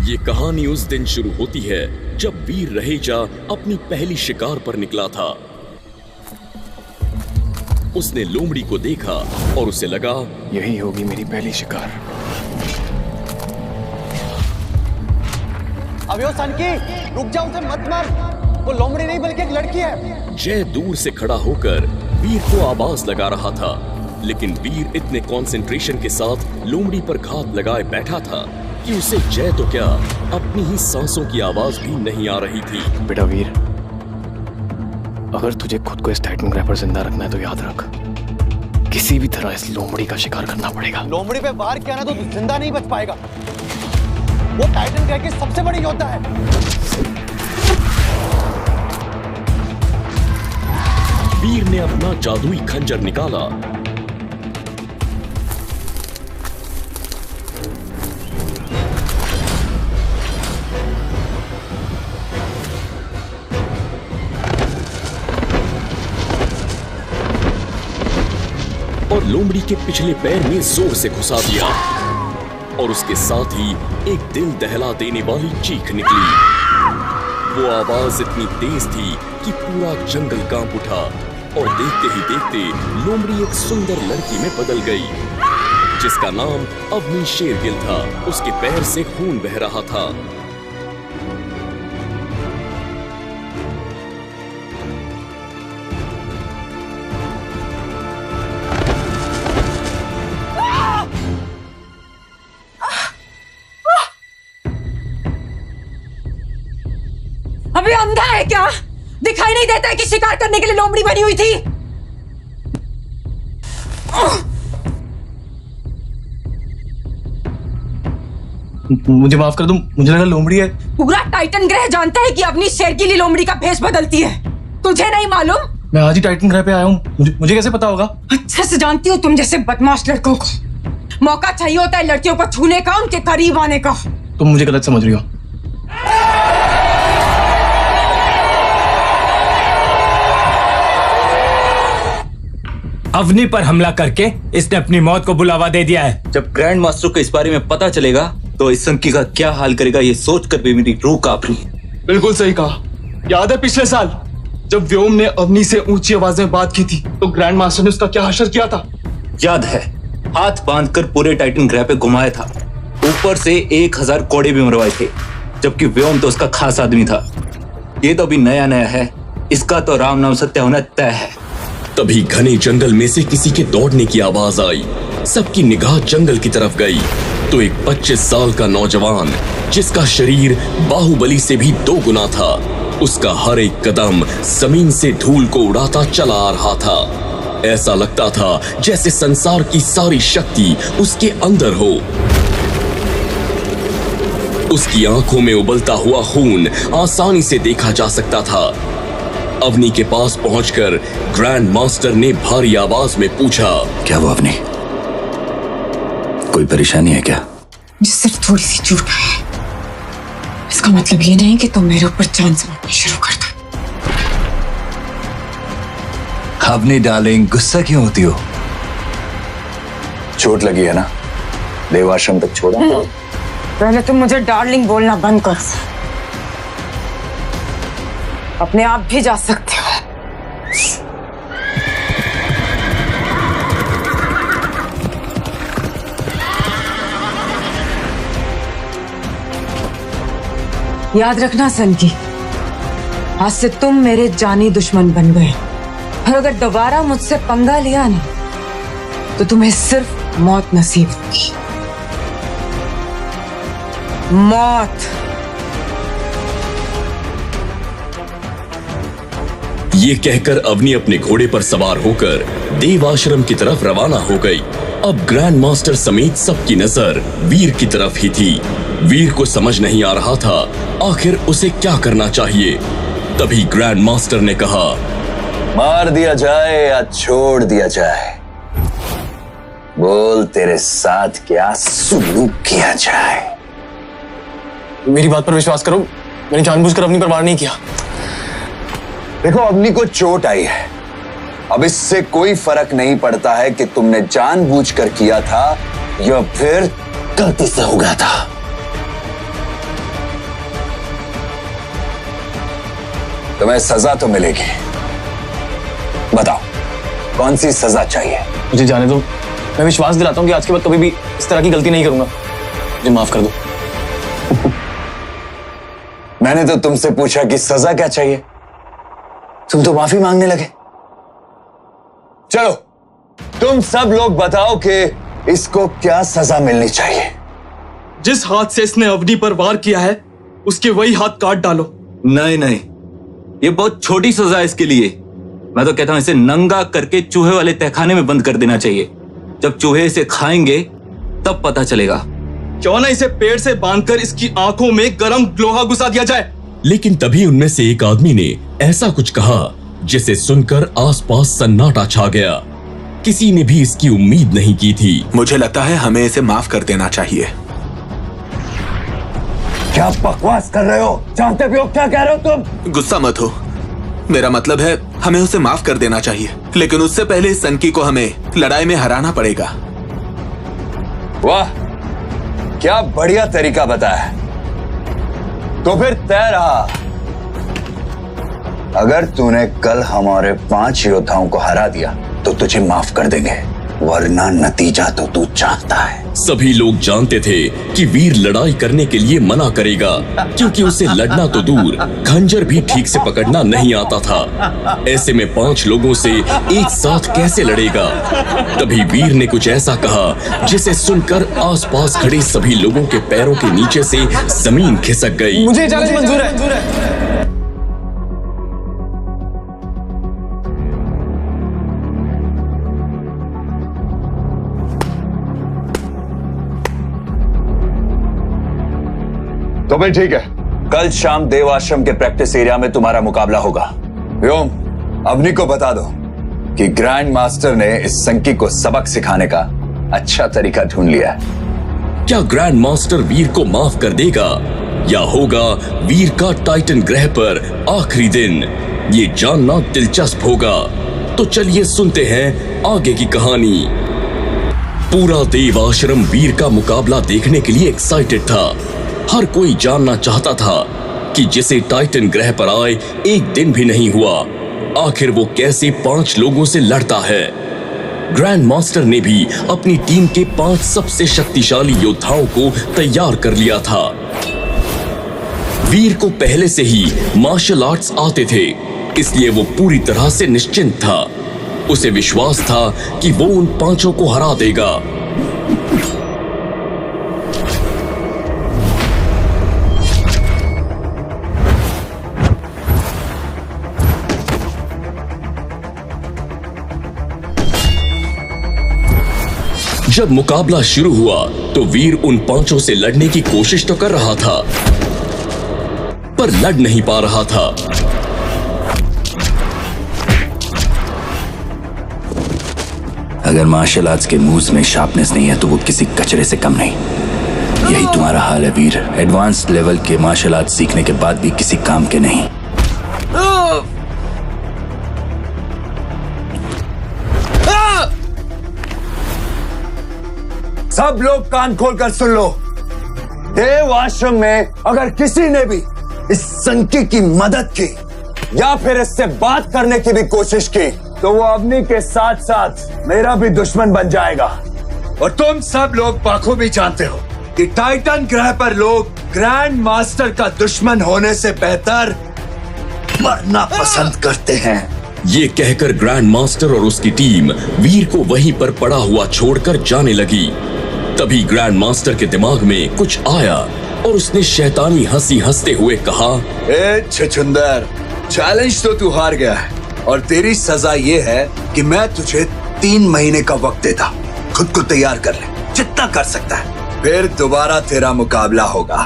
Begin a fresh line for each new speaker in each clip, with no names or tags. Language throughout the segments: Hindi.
ये कहानी उस दिन शुरू होती है जब वीर रहेजा अपनी पहली शिकार पर निकला था। उसने लोमड़ी को देखा और उसे लगा
यही होगी मेरी पहली शिकार।
अबे ओ सनकी, रुक जा, उसे मत मार। वो लोमड़ी नहीं बल्कि एक लड़की है।
जय दूर से खड़ा होकर वीर को आवाज लगा रहा था, लेकिन वीर इतने कंसंट्रेशन के साथ लोमड़ी पर घात लगाए बैठा था कि उसे जय तो क्या अपनी ही सांसों की आवाज भी नहीं आ रही थी।
बेटा वीर, अगर तुझे खुद को इस टाइटन ग्रैपर जिंदा रखना है तो याद रख, किसी भी तरह इस लोमड़ी का शिकार करना पड़ेगा।
लोमड़ी पे वार किया ना तो तू जिंदा नहीं बच पाएगा। वो टाइटन ग्रह की सबसे बड़ी योद्धा है।
वीर ने अपना जादुई खंजर निकाला और लोमड़ी के पिछले पैर में जोर से घुसा दिया और उसके साथ ही एक दिल दहला देने वाली चीख निकली। वो आवाज इतनी तेज थी कि पूरा जंगल कांप उठा और देखते ही देखते लोमड़ी एक सुंदर लड़की में बदल गई जिसका नाम अवनी शेरगिल था। उसके पैर से खून बह रहा था।
अभी अंधा है क्या? दिखाई नहीं देता है कि शिकार करने के लिए लोमड़ी बनी हुई थी?
मुझे माफ कर दो, मुझे लगा लोमड़ी है।
पूरा टाइटन ग्रह जानता है कि अपनी शेर के लिए लोमड़ी का भेष बदलती है। तुझे नहीं मालूम?
मैं आज ही टाइटन ग्रह पे आया हूँ, मुझे कैसे पता होगा?
अच्छे से जानती हूँ तुम जैसे बदमाश लड़कों को मौका चाहिए होता है लड़कियों को छूने का, उनके करीब आने का।
तुम मुझे गलत समझ रही हो।
अवनी पर हमला करके इसने अपनी मौत को बुलावा दे दिया है।
जब ग्रैंड मास्टर को इस बारे में पता चलेगा तो इस संकी का क्या हाल करेगा, ये सोचकर भी मेरी रूह कांप रही है।
बिल्कुल सही कहा। याद है पिछले साल जब व्योम ने अवनी से ऊंची आवाज में बात की थी तो ग्रैंड मास्टर ने उसका क्या हशर किया था?
याद है, हाथ बांधकर पूरे टाइटन ग्रह पे घुमाया था। ऊपर से 1000 कोड़े भी मरवाए थे, जबकि व्योम तो उसका खास आदमी था। ये तो अभी नया नया है, इसका तो राम नाम सत्य होना तय है।
तभी घने जंगल में से किसी के दौड़ने की आवाज आई। सबकी निगाह जंगल की तरफ गई तो एक 25 साल का नौजवान जिसका शरीर बाहुबली से भी 2 गुना था, उसका हर एक कदम जमीन से धूल को उड़ाता चला आ रहा था। ऐसा लगता था जैसे संसार की सारी शक्ति उसके अंदर हो। उसकी आंखों में उबलता हुआ खून आसानी से देखा जा सकता था। अवनी के पास पहुंचकर ग्रैंड मास्टर ने भारी आवाज में पूछा,
क्या वो अवनी? कोई परेशानी है क्या?
मुझे सिर्फ थोड़ी सी चोट है। इसका मतलब ये नहीं कि तुम मेरे ऊपर जान से मारना शुरू कर दो।
अवनी डार्लिंग, गुस्सा क्यों होती हो?
चोट लगी है ना, देवाश्रम तक छोड़ा।
पहले तुम मुझे डार्लिंग बोलना बंद कर। अपने आप भी जा सकते हो। याद रखना सनकी, आज से तुम मेरे जानी दुश्मन बन गए और अगर दोबारा मुझसे पंगा लिया ना तो तुम्हें सिर्फ मौत नसीब होगी। मौत।
ये कहकर अवनी अपने घोड़े पर सवार होकर देव आश्रम की तरफ रवाना हो गई। अब ग्रैंड मास्टर समेत सबकी नजर वीर की तरफ ही थी। वीर को समझ नहीं आ रहा था आखिर उसे क्या करना चाहिए। तभी ग्रैंड मास्टर ने कहा,
मार दिया जाए या छोड़ दिया जाए, बोल तेरे साथ क्या सुलूक किया जाए।
मेरी बात पर विश्वास करो, मैंने जानबूझकर अवनी पर वार नहीं किया।
देखो, अवनी को चोट आई है, अब इससे कोई फर्क नहीं पड़ता है कि तुमने जानबूझकर किया था या फिर गलती से हो गया था। तुम्हें सजा तो मिलेगी। बताओ कौन सी सजा चाहिए?
मुझे जाने दो, मैं विश्वास दिलाता हूँ कि आज के बाद कभी भी इस तरह की गलती नहीं करूंगा। मुझे माफ कर दो।
मैंने तो तुमसे पूछा कि सजा क्या चाहिए, तुम तो माफी मांगने लगे। चलो तुम सब लोग बताओ कि इसको क्या सजा मिलनी चाहिए।
जिस हाथ से इसने अवनी पर वार किया है उसके वही हाथ काट डालो।
नहीं नहीं, ये बहुत छोटी सजा है इसके लिए। मैं तो कहता हूं इसे नंगा करके चूहे वाले तहखाने में बंद कर देना चाहिए। जब चूहे इसे खाएंगे तब पता चलेगा।
क्यों ना इसे पेड़ से बांधकर इसकी आंखों में गरम लोहा घुसा दिया जाए।
लेकिन तभी उनमें से एक आदमी ने ऐसा कुछ कहा जिसे सुनकर आसपास सन्नाटा छा गया। किसी ने भी इसकी उम्मीद नहीं की थी।
मुझे लगता है हमें इसे माफ कर देना चाहिए।
क्या बकवास कर रहे हो? जानते भी हो क्या कह रहे हो तुम?
गुस्सा मत हो, मेरा मतलब है हमें उसे माफ कर देना चाहिए, लेकिन उससे पहले इस सनकी को हमें लड़ाई में हराना पड़ेगा।
वाह, क्या बढ़िया तरीका बताया। तो फिर तय रहा, अगर तूने कल हमारे 5 योद्धाओं को हरा दिया तो तुझे माफ कर देंगे, वरना नतीजा तो तू जानता है।
सभी लोग जानते थे कि वीर लड़ाई करने के लिए मना करेगा, क्योंकि उसे लड़ना तो दूर खंजर भी ठीक से पकड़ना नहीं आता था। ऐसे में 5 लोगों से एक साथ कैसे लड़ेगा? तभी वीर ने कुछ ऐसा कहा जिसे सुनकर आसपास खड़े सभी लोगों के पैरों के नीचे से जमीन खिसक गई।
मुझे इजाजत मंजूर है।
तो भाई ठीक है, कल शाम देव आश्रम के प्रैक्टिस एरिया में तुम्हारा मुकाबला होगा। व्योम, अवनी को बता दो कि ग्रैंड मास्टर ने इस संकी को सबक सिखाने का अच्छा तरीका ढूंढ लिया है।
क्या ग्रैंड मास्टर वीर को माफ कर देगा या होगा वीर का टाइटन ग्रह पर आखिरी दिन? ये जानना दिलचस्प होगा। तो चलिए सुनते हैं आगे की कहानी। पूरा देव आश्रम वीर का मुकाबला देखने के लिए एक्साइटेड था। हर कोई जानना चाहता था कि जिसे टाइटन ग्रह पर आए एक दिन भी नहीं हुआ, आखिर वो कैसे 5 लोगों से लड़ता है। ग्रैंड मास्टर ने भी अपनी टीम के 5 सबसे शक्तिशाली योद्धाओं को तैयार कर लिया था। वीर को पहले से ही मार्शल आर्ट्स आते थे, इसलिए वो पूरी तरह से निश्चिंत था। उसे विश्वास था कि वो उन 5 को हरा देगा। जब मुकाबला शुरू हुआ तो वीर उन 5 से लड़ने की कोशिश तो कर रहा था, पर लड़ नहीं पा रहा था।
अगर मार्शल आर्ट्स के मूव्स में शार्पनेस नहीं है तो वो किसी कचरे से कम नहीं। यही तुम्हारा हाल है वीर। एडवांस लेवल के मार्शल आर्ट्स सीखने के बाद भी किसी काम के नहीं।
सब लोग कान खोलकर सुन लो। देव आश्रम में अगर किसी ने भी इस संकी की मदद की या फिर इससे बात करने की भी कोशिश की तो वो अवनी के साथ साथ मेरा भी दुश्मन बन जाएगा। और तुम सब लोग बखूबी जानते हो कि टाइटन ग्रह पर लोग ग्रैंड मास्टर का दुश्मन होने से बेहतर मरना पसंद करते हैं।
ये कहकर ग्रैंड मास्टर और उसकी टीम वीर को वहीं पर पड़ा हुआ छोड़कर जाने लगी। तभी ग्रैंड मास्टर के दिमाग में कुछ आया और उसने शैतानी हंसी हंसते हुए कहा,
ए छछुंदर, चैलेंज तो तू हार गया है और तेरी सजा ये है कि मैं तुझे 3 महीने का वक्त देता। खुद को तैयार कर ले, जितना कर सकता है, फिर दोबारा तेरा मुकाबला होगा।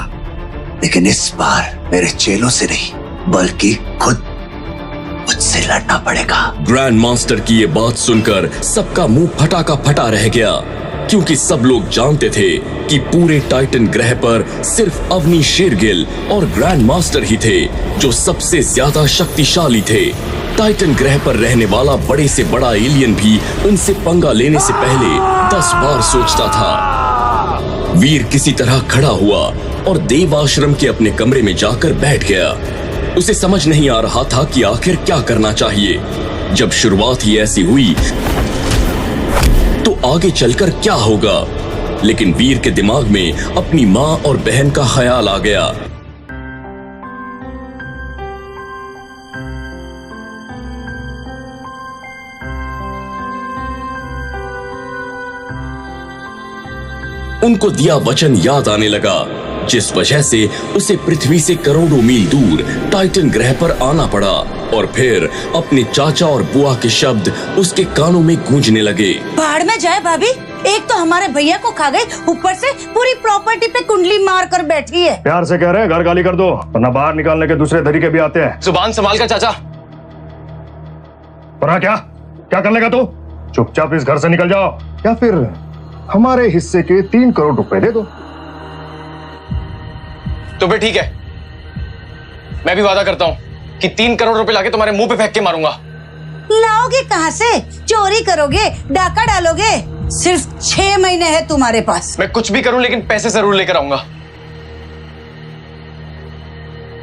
लेकिन इस बार मेरे चेलों से नहीं बल्कि खुद मुझसे लड़ना पड़ेगा।
ग्रैंड मास्टर की ये बात सुनकर सबका मुंह फटा का फटा रह गया, क्योंकि सब लोग जानते थे कि पूरे टाइटन ग्रह पर सिर्फ अवनी शेरगिल और ग्रैंड मास्टर ही थे जो सबसे ज्यादा शक्तिशाली थे। टाइटन ग्रह पर रहने वाला बड़े से बड़ा एलियन भी उनसे पंगा लेने से पहले 10 बार सोचता था। वीर किसी तरह खड़ा हुआ और देव आश्रम के अपने कमरे में जाकर बैठ गया। उसे समझ नहीं आ रहा था कि आखिर क्या करना चाहिए। जब शुरुआत ही ऐसी हुई तो आगे चलकर क्या होगा। लेकिन वीर के दिमाग में अपनी मां और बहन का ख्याल आ गया। उनको दिया वचन याद आने लगा, जिस वजह से उसे पृथ्वी से करोड़ों मील दूर टाइटन ग्रह पर आना पड़ा। और फिर अपने चाचा और बुआ के शब्द उसके कानों में गूंजने लगे।
पहाड़ में जाए भाभी, एक तो हमारे भैया को खा गई, ऊपर से पूरी प्रॉपर्टी पे कुंडली मार कर बैठी है।
प्यार से कह रहे हैं घर गाली कर दो, वरना बाहर निकालने के दूसरे तरीके भी आते हैं।
जुबान संभाल कर चाचा।
वरना क्या कर लेगा तू? चुपचाप इस घर से निकल जाओ, या फिर हमारे हिस्से के 3 करोड़ रुपए दे दो।
तो फिर ठीक है, मैं भी वादा करता हूं कि 3 करोड़ रुपए लाके तुम्हारे मुंह पे फेंक के मारूंगा।
लाओगे कहाँ से? चोरी करोगे, डाका डालोगे? सिर्फ 6 महीने है तुम्हारे पास।
मैं कुछ भी करूं लेकिन पैसे जरूर लेकर आऊंगा।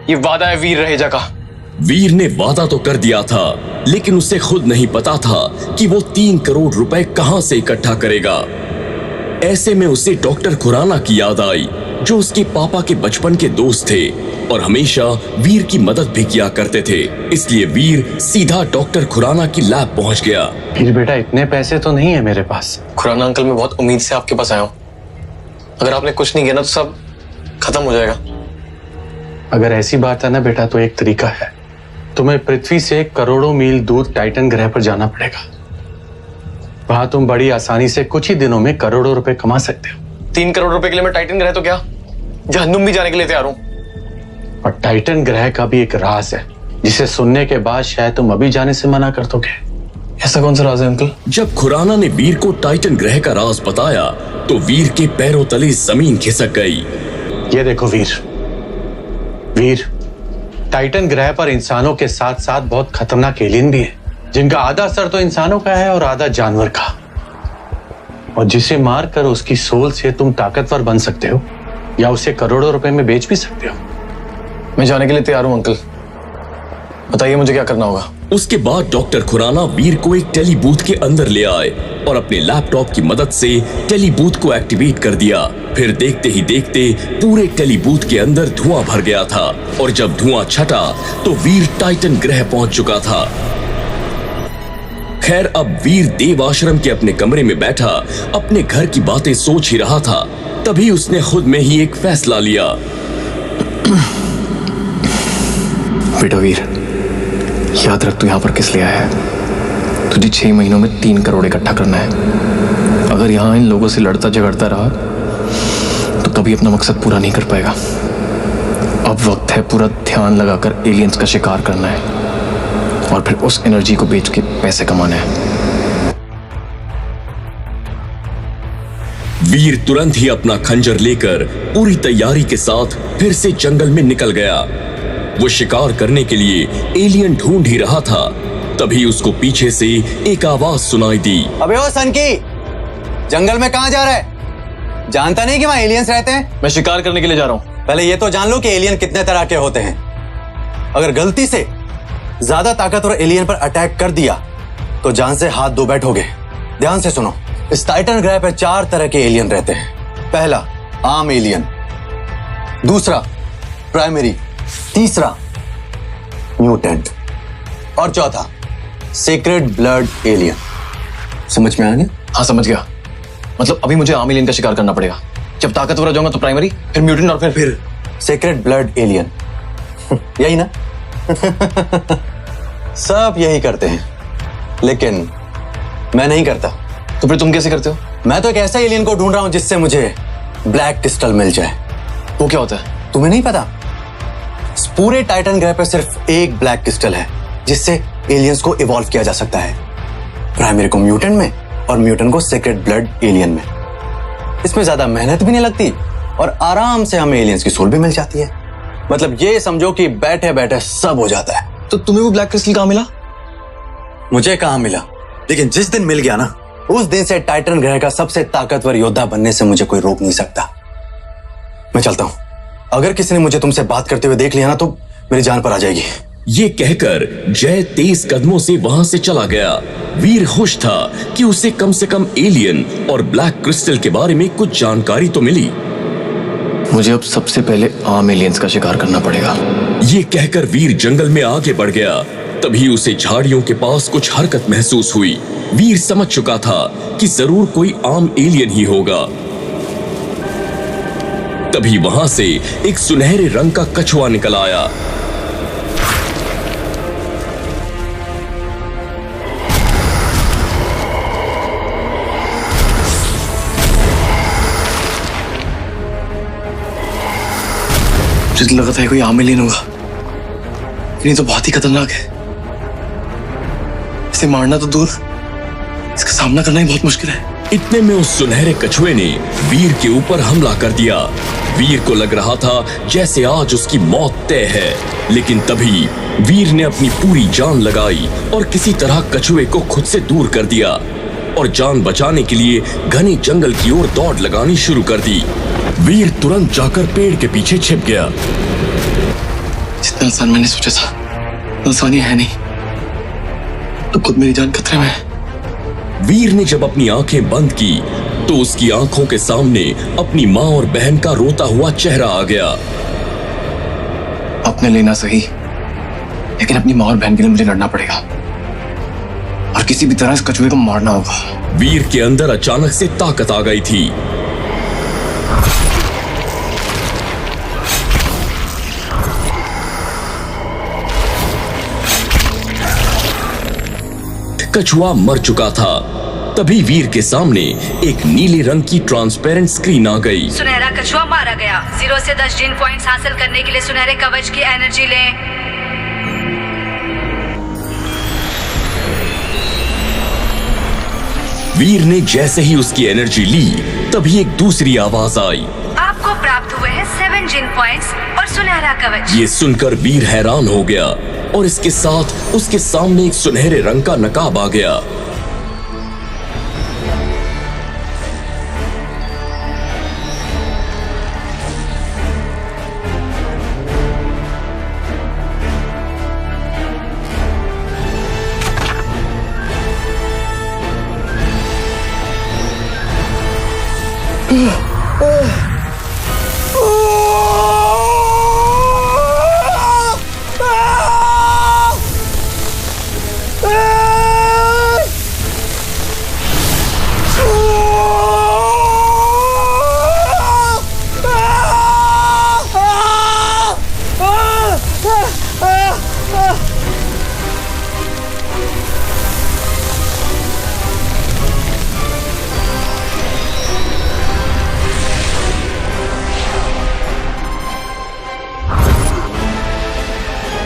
ये वादा है वीर रहेजा का।
वीर ने वादा तो कर दिया था, लेकिन उसे खुद नहीं पता था कि वो 3 करोड़ रुपए कहां से इकट्ठा करेगा। ऐसे में उसे डॉक्टर खुराना की याद आई, जो उसके पापा के बचपन के दोस्त थे और हमेशा वीर की मदद भी किया करते थे। इसलिए वीर सीधा डॉक्टर खुराना की लैब पहुंच गया।
फिर बेटा इतने पैसे तो नहीं है मेरे पास।
खुराना अंकल, मैं बहुत उम्मीद से आपके पास आया हूं। अगर आपने कुछ नहीं किया ना तो सब खत्म हो जाएगा।
अगर ऐसी बात है ना बेटा, तो एक तरीका है। तुम्हें पृथ्वी से करोड़ों मील दूर टाइटन ग्रह पर जाना पड़ेगा। वहां तुम बड़ी आसानी से कुछ ही दिनों में करोड़ों रुपए कमा सकते हो।
3 करोड़ रुपए के लिए मैं टाइटन ग्रह तो क्या, जहन्नुम भी जाने के लिए तैयार हूं।
और टाइटन ग्रह का भी एक राज है, जिसे सुनने के बाद शायद तुम अभी जाने से मना कर दोगे।
ऐसा कौन सा राज है अंकल?
जब खुराना ने वीर को टाइटन ग्रह का राज बताया तो वीर के पैरों तले जमीन खिसक गई।
ये देखो वीर, टाइटन ग्रह पर इंसानों के साथ साथ बहुत खतरनाक एलियन भी है, जिनका आधा सर तो इंसानों का है और आधा जानवर का, और जिसे मारकर उसकी सोल से तुम ताकतवर बन सकते हो या उसे करोड़ों रुपए में बेच भी सकते हो।
मैं जाने के लिए तैयार हूं अंकल, बताइए मुझे क्या करना होगा।
उसके बाद डॉक्टर खुराना वीर को एक टेलीबूथ के अंदर ले आए और अपने लैपटॉप की मदद से टेलीबूथ को एक्टिवेट कर दिया। फिर देखते ही देखते पूरे टेलीबूथ के अंदर धुआं भर गया था, और जब धुआं छटा तो वीर टाइटन ग्रह पहुंच चुका था। खैर, अब वीर देव आश्रम के अपने कमरे में बैठा अपने घर की बातें सोच ही रहा था। तभी उसने खुद में ही एक फैसला लिया।
बेटा वीर, याद रख तू यहाँ पर किस लिए आया है। तुझे 6 महीनों में 3 करोड़ इकट्ठा करना है। अगर यहाँ इन लोगों से लड़ता झगड़ता रहा तो कभी अपना मकसद पूरा नहीं कर पाएगा। अब वक्त है पूरा ध्यान लगाकर एलियंस का शिकार करना है और फिर उस एनर्जी को बेच के पैसे कमाना है।
वीर तुरंत ही अपना खंजर लेकर पूरी तैयारी के साथ फिर से जंगल में निकल गया। वो शिकार करने के लिए एलियन ढूंढ ही रहा था, तभी उसको पीछे से एक आवाज सुनाई दी।
अबे ओ सनकी, जंगल में कहां जा रहा है? जानता नहीं कि वहां एलियंस रहते हैं?
मैं शिकार करने के लिए जा रहा हूं।
पहले ये तो जान लो कि एलियन कितने तरह के होते हैं। अगर गलती से ज्यादा ताकतवर एलियन पर अटैक कर दिया तो जान से हाथ धो बैठोगे। ध्यान से सुनो, इस टाइटन ग्रह पर 4 तरह के एलियन रहते हैं। पहला आम एलियन, दूसरा प्राइमरी, तीसरा म्यूटेंट और चौथा सीक्रेट ब्लड एलियन। समझ में आ गया?
हाँ समझ गया। मतलब अभी मुझे आम एलियन का शिकार करना पड़ेगा। जब ताकतवर हो जाऊंगा तो प्राइमरी, फिर म्यूटेंट और फिर
सीक्रेट ब्लड एलियन। यही ना? सब यही करते हैं, लेकिन मैं नहीं करता।
तो फिर तुम कैसे करते हो?
मैं तो एक ऐसा एलियन को ढूंढ रहा हूं जिससे मुझे ब्लैक क्रिस्टल मिल जाए।
वो क्या होता है?
तुम्हें नहीं पता? इस पूरे टाइटन ग्रह पर सिर्फ एक ब्लैक क्रिस्टल है जिससे एलियंस को इवॉल्व किया जा सकता है। प्राइमरी को म्यूटेंट में और म्यूटेंट को सीक्रेट ब्लड एलियन में। इसमें ज्यादा मेहनत भी नहीं लगती और आराम से हमें एलियंस की सोल भी मिल जाती है। मतलब ये समझो कि बैठे बैठे सब हो जाता है।
तो तुम्हें वो ब्लैक क्रिस्टल कहां मिला?
मुझे कहां मिला, लेकिन जिस दिन मिल गया ना, उस दिन से टाइटन ग्रह का सबसे ताकतवर योद्धा बनने से मुझे कोई रोक नहीं सकता। मैं चलता हूं। अगर किसी ने मुझे तुमसे बात करते हुए देख लिया ना तो मेरी जान पर आ जाएगी।
ये कहकर जय तेज कदमों से वहां से चला गया। वीर खुश था कि उसे कम से कम एलियन और ब्लैक क्रिस्टल के बारे में कुछ जानकारी तो मिली।
मुझे अब सबसे पहले आम एलियंस का शिकार करना पड़ेगा।
ये कहकर वीर जंगल में आगे बढ़ गया। तभी उसे झाड़ियों के पास कुछ हरकत महसूस हुई। वीर समझ चुका था कि जरूर कोई आम एलियन ही होगा। तभी वहां से एक सुनहरे रंग का कछुआ निकल आया।
मुझे लगा था कोई आम एलियन होगा, ये तो बहुत ही खतरनाक है। इसे मारना तो दूर, इसका सामना करना ही बहुत मुश्किल है।
इतने में उस सुनहरे कछुए ने वीर के ऊपर हमला कर दिया। वीर को लग रहा था जैसे आज उसकी मौत तय है, लेकिन तभी वीर ने अपनी पूरी जान लगाई और किसी तरह कछुए को खुद से दूर कर दिया और जान बचाने के लिए घने जंगल की ओर दौड़ लगानी शुरू कर दी। वीर तुरंत जाकर पेड़ के पीछे छिप गया।
जितना आसान मैंने सोचा था, आसानी है नहीं। तो खुद मेरी जान खतरे में है।
वीर ने जब अपनी आंखें बंद की तो उसकी आंखों के सामने अपनी माँ और बहन का रोता हुआ चेहरा आ गया।
अपने लेना सही, लेकिन अपनी माँ और बहन के लिए मुझे लड़ना पड़ेगा और किसी भी तरह इस कछुए को मारना होगा।
वीर के अंदर अचानक से ताकत आ गई थी। कछुआ मर चुका था। तभी वीर के सामने एक नीले रंग की ट्रांसपेरेंट स्क्रीन आ गई।
सुनहरा कछुआ मारा गया। 0 से 10 जीन पॉइंट्स हासिल करने के लिए सुनहरे कवच की एनर्जी लें।
वीर ने जैसे ही उसकी एनर्जी ली, तभी एक दूसरी आवाज आई।
आपको प्राप्त हुए हैं 7 जीन पॉइंट्स और सुनहरा कवच।
ये सुनकर वीर हैरान हो गया और इसके साथ उसके सामने एक सुनहरे रंग का नकाब आ गया।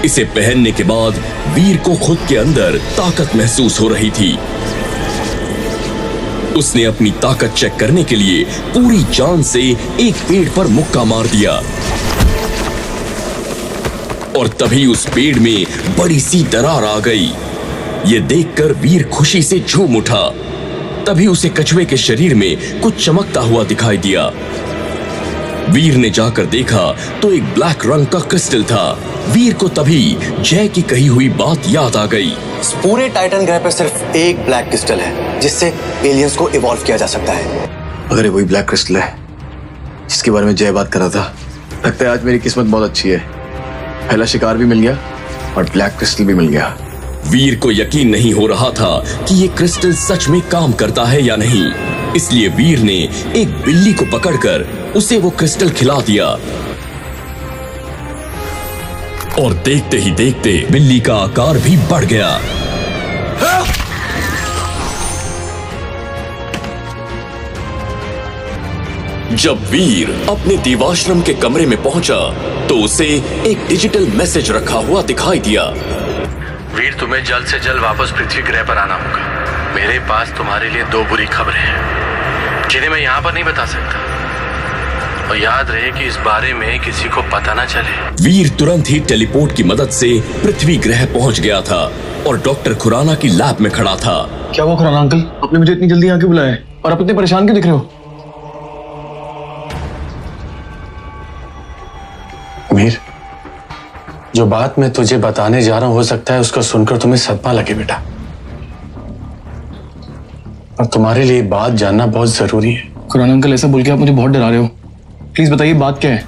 इसे पहनने के बाद वीर को खुद के अंदर ताकत महसूस हो रही थी। उसने अपनी ताकत चेक करने के लिए पूरी जान से एक पेड़ पर मुक्का मार दिया और तभी उस पेड़ में बड़ी सी दरार आ गई। ये देखकर वीर खुशी से झूम उठा। तभी उसे कछुए के शरीर में कुछ चमकता हुआ दिखाई दिया। वीर ने जाकर देखा तो एक ब्लैक रंग का क्रिस्टल था। वीर को तभी जय की कही हुई बात याद आ गई।
इस पूरे टाइटन ग्रह पर सिर्फ एक ब्लैक क्रिस्टल है जिससे एलियंस को इवॉल्व किया जा सकता है।
अगर ये वही ब्लैक क्रिस्टल है जिसके बारे में जय बात कर रहा था, लगता है आज मेरी किस्मत बहुत अच्छी है। पहला शिकार भी मिल गया और ब्लैक क्रिस्टल भी मिल गया।
वीर को यकीन नहीं हो रहा था कि ये क्रिस्टल सच में काम करता है या नहीं, इसलिए वीर ने एक बिल्ली को पकड़कर उसे वो क्रिस्टल खिला दिया और देखते ही देखते बिल्ली का आकार भी बढ़ गया। जब वीर अपने देवाश्रम के कमरे में पहुंचा तो उसे एक डिजिटल मैसेज रखा हुआ दिखाई दिया।
वीर, तुम्हें जल्द से जल्द वापस पृथ्वी ग्रह पर आना होगा। मेरे पास तुम्हारे लिए 2 बुरी खबरें हैं जिन्हें मैं यहाँ पर नहीं बता सकता, और याद रहे कि इस बारे में किसी को पता ना चले।
वीर तुरंत ही टेलीपोर्ट की मदद से पृथ्वी ग्रह पहुंच गया था और डॉक्टर खुराना की लैब में खड़ा था।
क्या हुआ खुराना अंकल, आपने मुझे इतनी जल्दी यहाँ क्यों बुलाया और आप इतने परेशान क्यों दिख रहे हो?
वीर, जो बात मैं तुझे बताने जा रहा हूं, हो सकता है उसको सुनकर तुम्हें सदमा लगे बेटा, और तुम्हारे लिए बात जानना बहुत जरूरी है।
खुराना अंकल, ऐसा बोल के आप मुझे बहुत डरा रहे हो। प्लीज बताइए बात क्या है।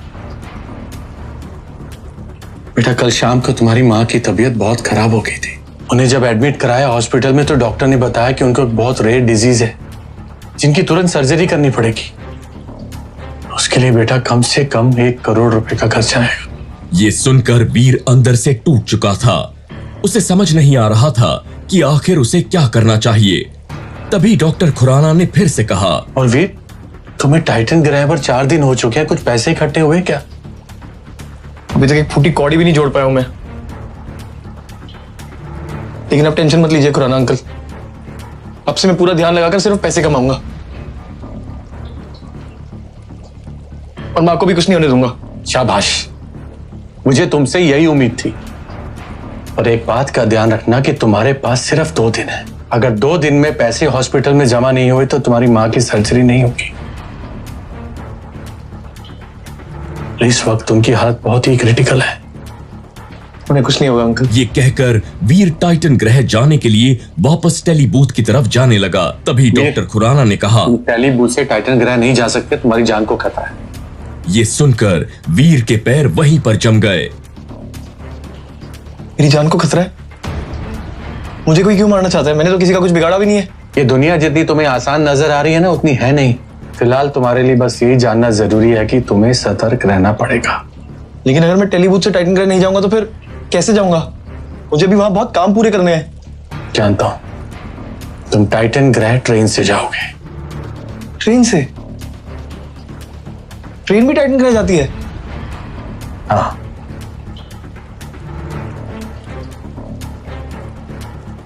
बेटा, कल शाम को तुम्हारी माँ की तबीयत बहुत खराब हो गई थी। उन्हें जब एडमिट कराया हॉस्पिटल में तो डॉक्टर ने बताया कि उनको एक बहुत रेयर डिजीज है जिनकी तुरंत सर्जरी करनी पड़ेगी। उसके लिए बेटा कम से कम 1 करोड़ रुपए का खर्चा आएगा।
ये सुनकर वीर अंदर से टूट चुका था। उसे समझ नहीं आ रहा था कि आखिर उसे क्या करना चाहिए। तभी डॉक्टर खुराना ने फिर से कहा,
और वीर, तुम्हें टाइटन ग्रह पर 4 दिन हो चुके हैं, कुछ पैसे इकट्ठे हुए क्या?
अभी तक एक फूटी कौड़ी भी नहीं जोड़ पाया हूं मैं। लेकिन अब टेंशन मत लीजिए खुराना अंकल, अब से मैं पूरा ध्यान लगाकर सिर्फ पैसे कमाऊंगा और मां को भी कुछ नहीं होने दूंगा।
शाबाश, मुझे तुमसे यही उम्मीद थी। और एक बात का ध्यान रखना कि तुम्हारे पास सिर्फ 2 दिन है। अगर 2 दिन में पैसे हॉस्पिटल में जमा नहीं हुए तो तुम्हारी मां की सर्जरी नहीं होगी। इस वक्त उनकी हालत बहुत ही क्रिटिकल है।
उन्हें कुछ नहीं होगा अंकल।
ये कहकर वीर टाइटन ग्रह जाने के लिए वापस टेली बूथ की तरफ जाने लगा। तभी डॉक्टर खुराना ने कहा,
टेली बूथ से टाइटन ग्रह नहीं जा सकते, तुम्हारी जान को खतरा है।
ये सुनकर वीर के पैर वहीं पर जम गए।
मेरी जान को खतरा है? मुझे कोई क्यों मारना चाहता है? मैंने तो किसी का कुछ बिगाड़ा भी नहीं है।
ये दुनिया जितनी तुम्हें आसान नजर आ रही है ना, उतनी है नहीं। फिलहाल तुम्हारे लिए बस यही जानना जरूरी है कि तुम्हें सतर्क रहना पड़ेगा।
लेकिन अगर मैं टेली बूथ से टाइटन ग्रह नहीं जाऊंगा तो फिर कैसे जाऊंगा? मुझे भी वहां बहुत काम पूरे करने हैं।
जानता हूं, तुम टाइटन ग्रह ट्रेन से जाओगे।
ट्रेन से? ट्रेन भी टाइटन ग्रह जाती है?
हाँ,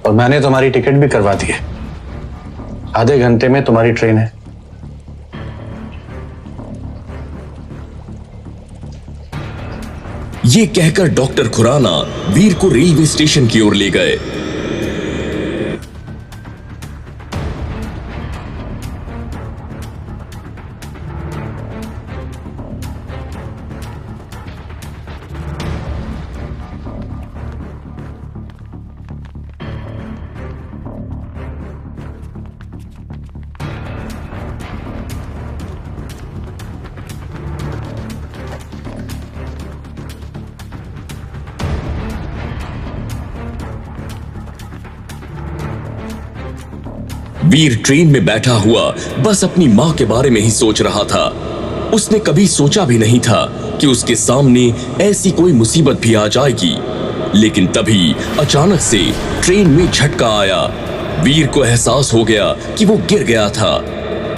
और मैंने तुम्हारी टिकट भी करवा दी है। आधे घंटे में तुम्हारी ट्रेन है।
ये कहकर डॉक्टर खुराना वीर को रेलवे स्टेशन की ओर ले गए। वीर ट्रेन में बैठा हुआ बस अपनी मां के बारे में ही सोच रहा था। उसने कभी सोचा भी नहीं था कि उसके सामने ऐसी कोई मुसीबत भी आ जाएगी। लेकिन तभी अचानक से ट्रेन में झटका आया। वीर को एहसास हो गया कि वो गिर गया था।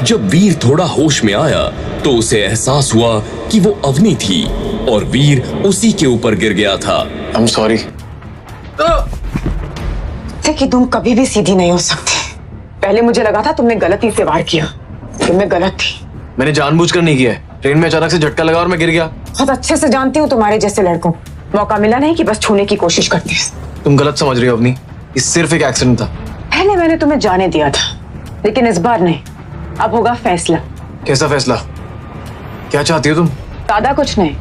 जब वीर थोड़ा होश में आया तो उसे एहसास हुआ कि वो अवनी थी और वीर उसी के ऊपर गिर गया था।
I am sorry.
कि तुम कभी भी सीधी नहीं हो सकती। पहले मुझे लगा था तुमने गलती से वार किया, तुमने गलत थी।
मैंने जानबूझकर नहीं किया है। ट्रेन में अचानक से झटका लगा और मैं गिर गया।
बहुत अच्छे से जानती हूँ तुम्हारे जैसे लड़कों मौका मिला नहीं कि बस छूने की कोशिश करते हैं।
तुम गलत समझ रही हो अवनी, ये सिर्फ एक एक्सीडेंट था।
पहले मैंने तुम्हें जाने दिया था, लेकिन इस बार नहीं। अब होगा फैसला।
कैसा फैसला? क्या चाहती हो तुम?
ज्यादा कुछ नहीं,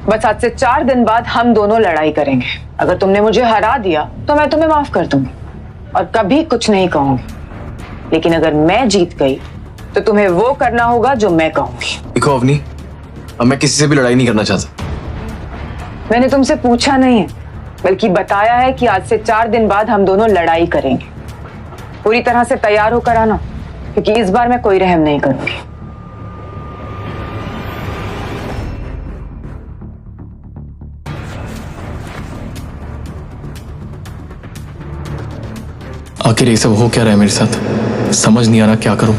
बस आज से 4 दिन बाद हम दोनों लड़ाई करेंगे। अगर तुमने मुझे हरा दिया तो मैं तुम्हें माफ कर दूंगी और कभी कुछ नहीं कहूंगी। लेकिन अगर मैं जीत गई तो तुम्हें वो करना होगा जो मैं कहूंगी।
देखो अवनी, अब मैं किसी से भी लड़ाई नहीं करना चाहता।
मैंने तुमसे पूछा नहीं है, बल्कि बताया है कि आज से 4 दिन बाद हम दोनों लड़ाई करेंगे। पूरी तरह से तैयार होकर आना, क्योंकि इस बार मैं कोई रहम नहीं करूंगी।
आखिर ये सब हो क्या रहा है मेरे साथ? समझ नहीं आ रहा क्या करूं।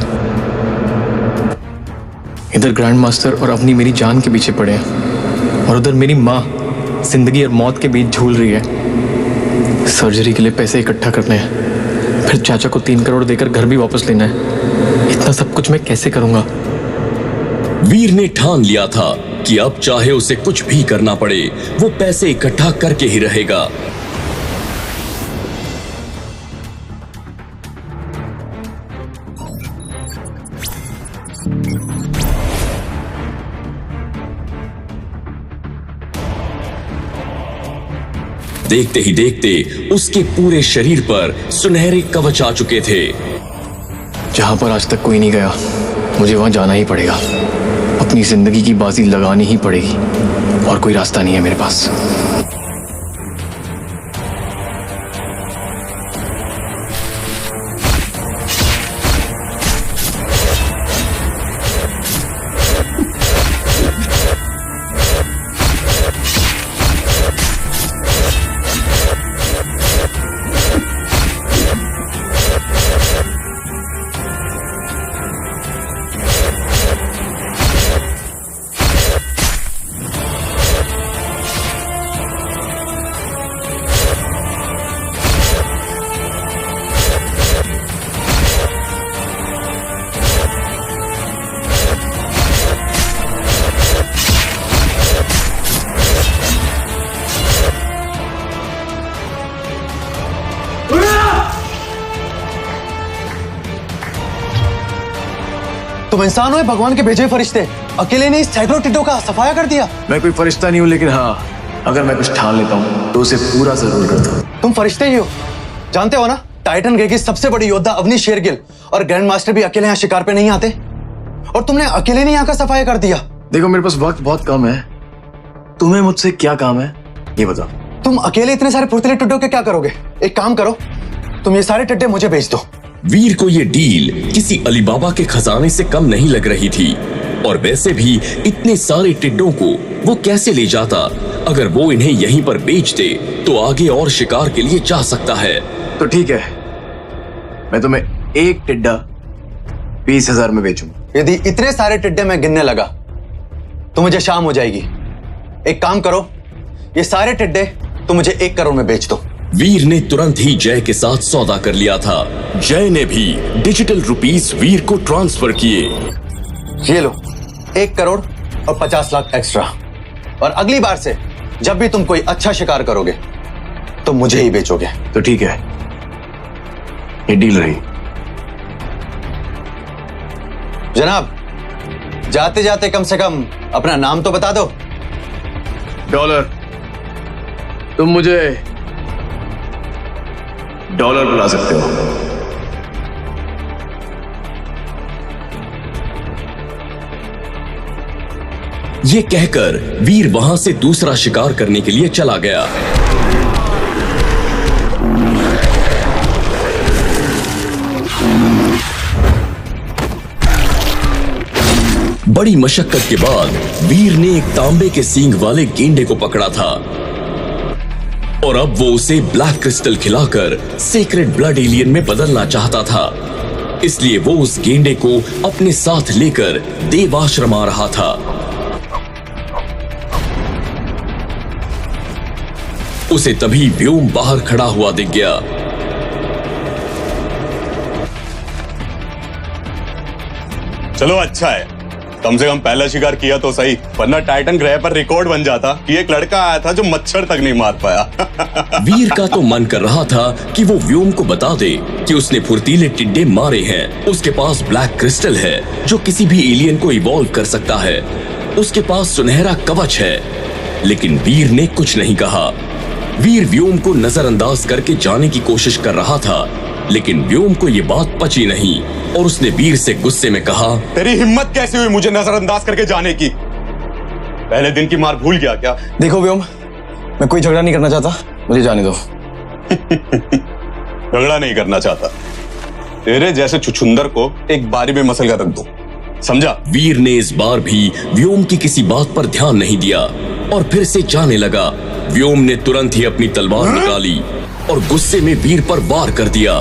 इधर ग्रैंड मास्टर और अवनी मेरी जान के पीछे पड़े हैं और उधर मेरी माँ जिंदगी और मौत के बीच झूल रही है। सर्जरी के लिए पैसे इकट्ठा करने हैं, फिर चाचा को 3 करोड़ देकर घर भी वापस लेना है। इतना सब कुछ मैं कैसे करूंगा?
वीर ने ठान लिया था कि अब चाहे उसे कुछ भी करना पड़े, वो पैसे इकट्ठा करके ही रहेगा। देखते ही देखते उसके पूरे शरीर पर सुनहरे कवच आ चुके थे।
जहां पर आज तक कोई नहीं गया, मुझे वहां जाना ही पड़ेगा। अपनी जिंदगी की बाजी लगानी ही पड़ेगी और कोई रास्ता नहीं है मेरे पास।
तुम इंसान हो या भगवान के भेजे फरिश्ते? अकेले ने इस सैकड़ों टिड्डों का सफाया कर दिया।
मैं कोई फरिश्ता नहीं हूं, लेकिन हाँ, अगर मैं कुछ ठान लेता हूं तो उसे पूरा जरूर करता हूं।
तुम फरिश्ते ही हो। जानते हो ना, टाइटन ग्रे की सबसे बड़ी योद्धा अवनी शेरगिल और ग्रैंड मास्टर भी अकेले यहाँ शिकार पे नहीं आते, और तुमने अकेले नहीं यहाँ का सफाया कर दिया।
देखो, मेरे पास वक्त बहुत कम है। तुम्हें मुझसे क्या काम है ये बताओ।
तुम अकेले इतने सारे फुर्तीले टिड्डों के क्या करोगे? एक काम करो, तुम ये सारे टिड्डे मुझे बेच दो।
वीर को ये डील किसी अलीबाबा के खजाने से कम नहीं लग रही थी, और वैसे भी इतने सारे टिड्डों को वो कैसे ले जाता? अगर वो इन्हें यहीं पर बेच दे तो आगे और शिकार के लिए जा सकता है।
तो ठीक है, मैं तुम्हें एक टिड्डा 20,000 में बेचूंगा।
यदि इतने सारे टिड्डे मैं गिनने लगा तो मुझे शाम हो जाएगी। एक काम करो, ये सारे टिड्डे तो मुझे 1 करोड़ में बेच दो।
वीर ने तुरंत ही जय के साथ सौदा कर लिया था। जय ने भी डिजिटल रुपीस वीर को ट्रांसफर किए।
ये लो, 1 करोड़ और 50 लाख एक्स्ट्रा। और अगली बार से जब भी तुम कोई अच्छा शिकार करोगे तो मुझे ही बेचोगे।
तो ठीक है, ये डील रही।
जनाब, जाते जाते कम से कम अपना नाम तो बता दो।
डॉलर। तुम मुझे डॉलर बुला सकते हो।
ये कहकर वीर वहां से दूसरा शिकार करने के लिए चला गया। बड़ी मशक्कत के बाद वीर ने एक तांबे के सींग वाले गेंडे को पकड़ा था, और अब वो उसे ब्लैक क्रिस्टल खिलाकर सीक्रेट ब्लड एलियन में बदलना चाहता था। इसलिए वो उस गेंडे को अपने साथ लेकर देवाश्रम आ रहा था। उसे तभी व्योम बाहर खड़ा हुआ दिख गया।
चलो अच्छा है, कम से कम पहला शिकार किया तो सही, वरना टाइटन ग्रह पर रिकॉर्ड बन जाता कि एक लड़का आया था जो मच्छर तक नहीं मार पाया।
वीर का तो मन कर रहा था कि वो व्योम को बता दे कि उसने फुर्तीले टिड्डे मारे हैं। उसके पास ब्लैक क्रिस्टल है जो किसी भी एलियन को इवॉल्व कर सकता है। उसके पास सुनहरा कवच है, लेकिन वीर ने कुछ नहीं कहा। वीर व्योम को नजरअंदाज करके जाने की कोशिश कर रहा था, लेकिन व्योम को ये बात पची नहीं और उसने वीर से गुस्से में कहा,
तेरी हिम्मत कैसे हुई मुझे नजरअंदाज करके जाने की? पहले दिन की मार भूल गया क्या?
देखो व्योम, मैं कोई झगड़ा नहीं करना चाहता, मुझे जाने दो।
झगड़ा नहीं करना चाहता? तेरे जैसे छुछुंदर को एक बारी में मसल कर रख दो, समझा?
वीर ने इस बार भी व्योम की किसी बात पर ध्यान नहीं दिया और फिर से जाने लगा। व्योम ने तुरंत ही अपनी तलवार निकाली और गुस्से में वीर पर वार कर दिया।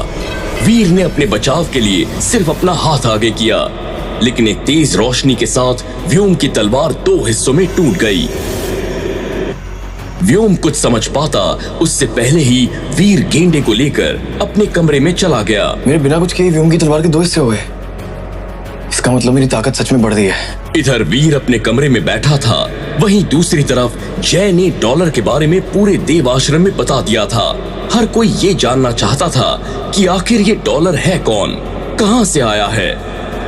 वीर ने अपने बचाव के लिए सिर्फ अपना हाथ आगे किया, लेकिन एक तेज रोशनी के साथ व्योम की तलवार 2 हिस्सों में टूट गई। व्योम कुछ समझ पाता उससे पहले ही वीर गेंडे को लेकर अपने कमरे में चला गया।
मेरे बिना कुछ किए व्योम की तलवार के 2 हिस्से हो गए। इसका मतलब मेरी ताकत सच में बढ़ गई है।
इधर वीर अपने कमरे में बैठा था, वहीं दूसरी तरफ जय ने डॉलर के बारे में पूरे देव आश्रम में बता दिया था। हर कोई ये जानना चाहता था कि आखिर ये डॉलर है कौन, कहां से आया है,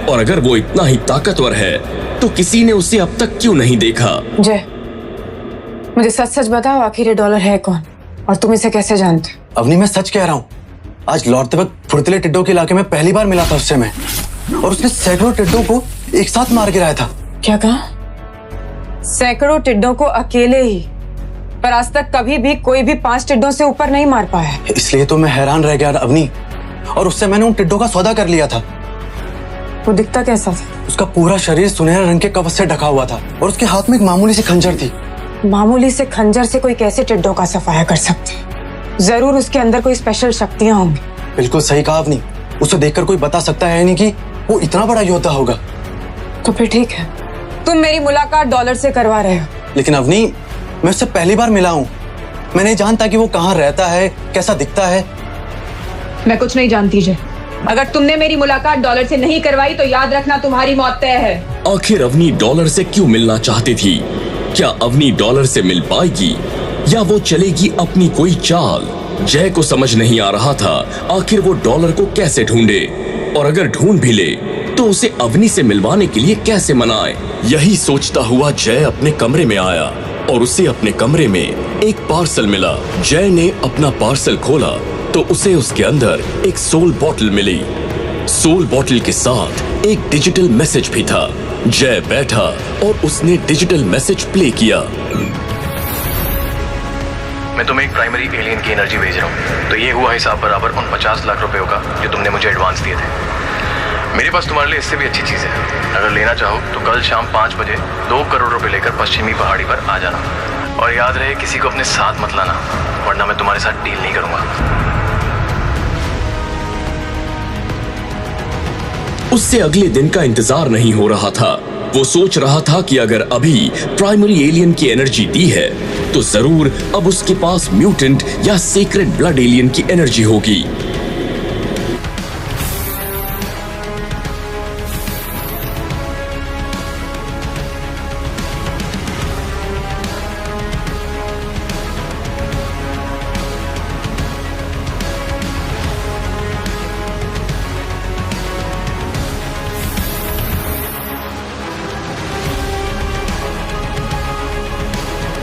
और अगर वो इतना ही ताकतवर है तो किसी ने उसे अब तक क्यों नहीं देखा।
जय, मुझे सच सच बताओ, आखिर ये डॉलर है कौन? और तुम इसे कैसे जानते?
अवनी मैं सच कह रहा हूँ, आज लौटते वक्त फुर्तीले टिड्डों के इलाके में पहली बार मिला था उससे मैं, और उसने सैकड़ों टिड्डों को एक साथ मार गिराया था।
क्या कहा? सैकड़ों टिड्डों को अकेले ही? पर आज तक कभी भी कोई भी 5 टिड्डों से ऊपर नहीं मार पाया।
इसलिए तो मैं हैरान रह गया अवनी, और उससे मैंने उन टिड्डों का सौदा कर लिया था।
वो दिखता कैसा था?
उसका पूरा शरीर सुनहरे रंग के कवच से ढका हुआ था और उसके हाथ में एक मामूली सी खंजर थी।
मामूली से खंजर से कोई कैसे टिड्डों का सफाया कर सकते? जरूर उसके अंदर कोई स्पेशल शक्तियां होंगी।
बिल्कुल सही कहा अवनी, उसे देखकर कोई बता सकता है नहीं कि वो इतना बड़ा योद्धा होगा।
तो फिर ठीक है, तुम मेरी मुलाकात डॉलर से करवा रहे हो।
लेकिन अवनी, मैं उससे पहली बार मिला हूँ, मैं नहीं जानता कि वो कहाँ रहता है, कैसा दिखता है।
मैं कुछ नहीं जानती जय। अगर तुमने मेरी मुलाकात डॉलर से नहीं करवाई तो याद रखना तुम्हारी मौत तय है।
आखिर अवनी डॉलर से क्यों मिलना चाहती थी? क्या अवनी डॉलर से मिल पाएगी या वो चलेगी अपनी कोई चाल? जय को समझ नहीं आ रहा था आखिर वो डॉलर को कैसे ढूंढे, और अगर ढूंढ भी ले तो उसे अवनी से मिलवाने के लिए कैसे मनाए। यही सोचता हुआ जय अपने कमरे में आया और उसे अपने कमरे में एक पार्सल मिला। जय ने अपना पार्सल खोला तो उसे उसके अंदर एक सोल बॉटल मिली। सोल बॉटल के साथ एक डिजिटल मैसेज भी था। जय बैठा और उसने डिजिटल मैसेज प्ले किया।
मैं तुम्हें एक प्राइमरी एलियन की एनर्जी भेज रहा हूँ, तो ये हुआ हिसाब बराबर उन 50 लाख रुपयों का जो तुमने मुझे एडवांस दिए थे। मेरे पास तुम्हारे लिए इससे भी अच्छी चीज़ है। अगर लेना चाहो तो कल शाम 5 बजे 2 करोड़ रुपए लेकर पश्चिमी पहाड़ी पर आ जाना, और याद रहे किसी को अपने साथ मत लाना, वरना मैं तुम्हारे साथ डील नहीं करूंगा।
उससे अगले दिन का इंतजार नहीं हो रहा था। वो सोच रहा था कि अगर अभी प्राइमरी एलियन की एनर्जी दी है तो जरूर अब उसके पास म्यूटेंट या सीक्रेट ब्लड एलियन की एनर्जी होगी।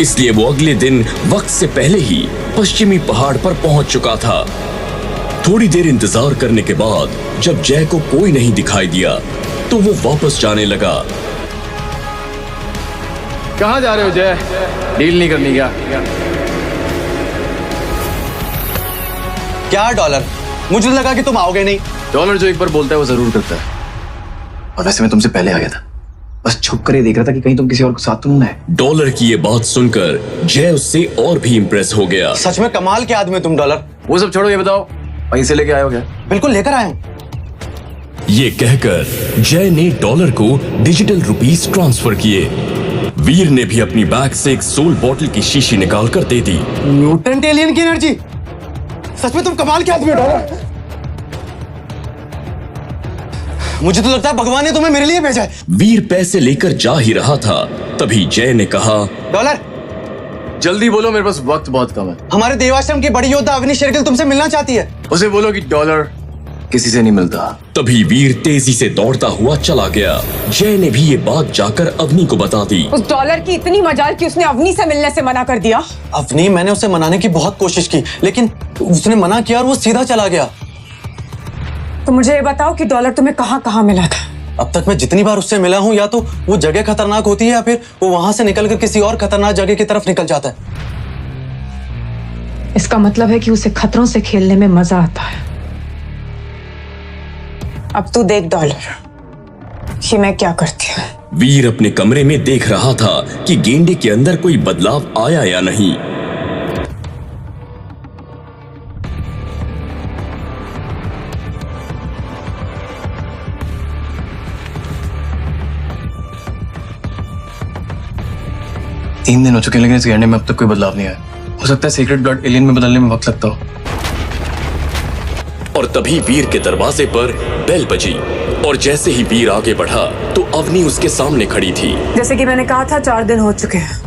इसलिए वो अगले दिन वक्त से पहले ही पश्चिमी पहाड़ पर पहुंच चुका था। थोड़ी देर इंतजार करने के बाद जब जय को कोई नहीं दिखाई दिया तो वो वापस जाने लगा।
कहाँ जा रहे हो जय? डील नहीं करनी क्या?
क्या डॉलर? मुझे लगा कि तुम आओगे नहीं।
डॉलर जो एक बार बोलता है वो जरूर करता है। और वैसे मैं तुमसे पहले आ गया था, बस छुप कर ही देख रहा था कि कहीं तुम किसी और को साथ तो नहीं है।
डॉलर की ये बात सुनकर जय उससे और भी इंप्रेस हो गया।
सच में कमाल के आदमी तुम डॉलर।
वो सब छोड़ो, ये बताओ पैसे लेके आए हो क्या?
बिल्कुल लेकर आए हूं।
ये कहकर जय ने डॉलर को डिजिटल रुपीस ट्रांसफर किए। वीर ने भी अपनी बैग से एक सोल बॉटल की शीशी निकाल कर दे दी।
म्यूटेंट एलियन की एनर्जी? सच में तुम कमाल के आदमी हो डॉलर। मुझे तो लगता है भगवान ने तुम्हें मेरे लिए भेजा है।
वीर पैसे लेकर जा ही रहा था तभी जय ने कहा,
डॉलर
जल्दी बोलो, मेरे पास वक्त बहुत कम है।
हमारे देवाश्रम की बड़ी योद्धा अवनी शेरगिल तुमसे मिलना चाहती है।
उसे बोलो कि डॉलर किसी से नहीं मिलता।
तभी वीर तेजी से दौड़ता हुआ चला गया। जय ने भी ये बात जाकर अवनी को बता दी।
उस डॉलर की इतनी मजाल कि उसने अवनी से मिलने से मना कर दिया।
अवनी, मैंने उसे मनाने की बहुत कोशिश की लेकिन उसने मना किया और वो सीधा चला गया।
तो मुझे ये बताओ कि डॉलर तुम्हें कहाँ कहाँ मिला था?
अब तक मैं जितनी बार उससे मिला हूँ या तो वो जगह खतरनाक होती है या फिर वो वहां से निकलकर किसी और खतरनाक जगह की तरफ निकल जाता है।
इसका मतलब है कि उसे खतरों से खेलने में मजा आता है। अब तू देख डॉलर कि मैं क्या करती हूँ।
वीर अपने कमरे में देख रहा था कि गेंडे के अंदर कोई बदलाव आया या नहीं।
तीन दिन हो चुके हैं लेकिन इस गेंडे में अब तक कोई बदलाव नहीं आया। हो सकता है सीक्रेट ब्लड एलियन में बदलने में वक्त लगता हो।
और तभी वीर के दरवाजे पर बेल बजी और जैसे ही वीर आगे बढ़ा तो अवनी उसके सामने खड़ी थी।
जैसे कि मैंने कहा था 4 दिन हो चुके हैं।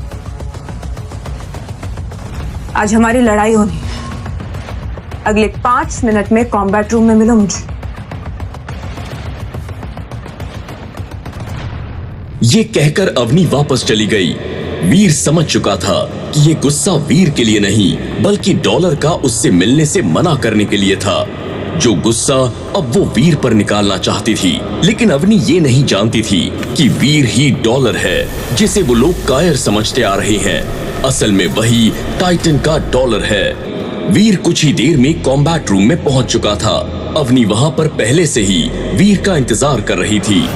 आज हमारी लड़ाई होनी है। अगले 5 मिनट में कॉम्बैट रूम में मिलो मुझे।
ये कहकर अवनी वापस चली गई। वीर समझ चुका था कि ये गुस्सा वीर के लिए नहीं बल्कि डॉलर का उससे मिलने से मना करने के लिए था। जो गुस्सा अब वो वीर पर निकालना चाहती थी, लेकिन अवनी ये नहीं जानती थी कि वीर ही डॉलर है जिसे वो लोग कायर समझते आ रहे हैं। असल में वही टाइटन का डॉलर है। वीर कुछ ही देर में कॉम्बैट रूम में पहुंच चुका था। अवनी वहां पर पहले से ही वीर का इंतजार कर रही थी।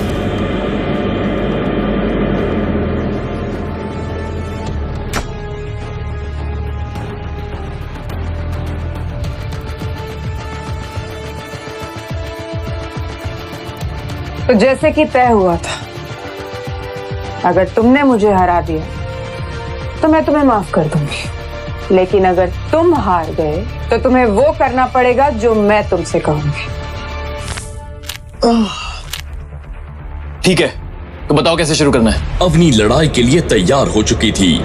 तो जैसे कि तय हुआ था, अगर तुमने मुझे हरा दिया तो मैं तुम्हें माफ कर दूंगी, लेकिन अगर तुम हार गए तो तुम्हें वो करना पड़ेगा जो मैं तुमसे कहूंगी।
ठीक है, तो बताओ कैसे शुरू करना है।
अवनी लड़ाई के लिए तैयार हो चुकी थी।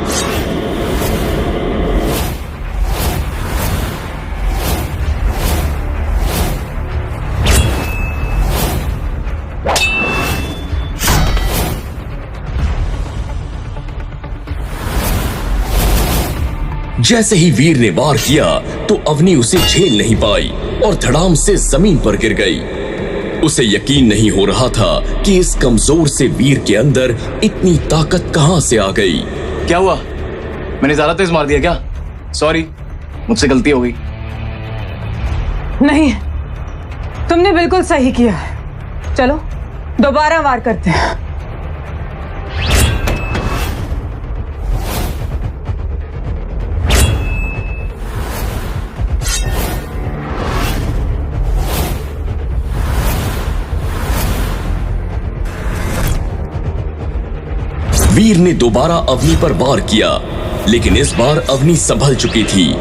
जैसे ही वीर ने वार किया तो अवनी उसे झेल नहीं पाई और धड़ाम से जमीन पर गिर गई। उसे यकीन नहीं हो रहा था कि इस कमजोर से वीर के अंदर इतनी ताकत कहां से आ गई।
क्या हुआ? मैंने ज्यादा तेज मार दिया क्या? सॉरी, मुझसे गलती हो गई।
नहीं, तुमने बिल्कुल सही किया है। चलो दोबारा वार करते हैं।
वीर ने दोबारा अवनी पर वार किया, लेकिन इस बार अवनी संभल चुकी थी।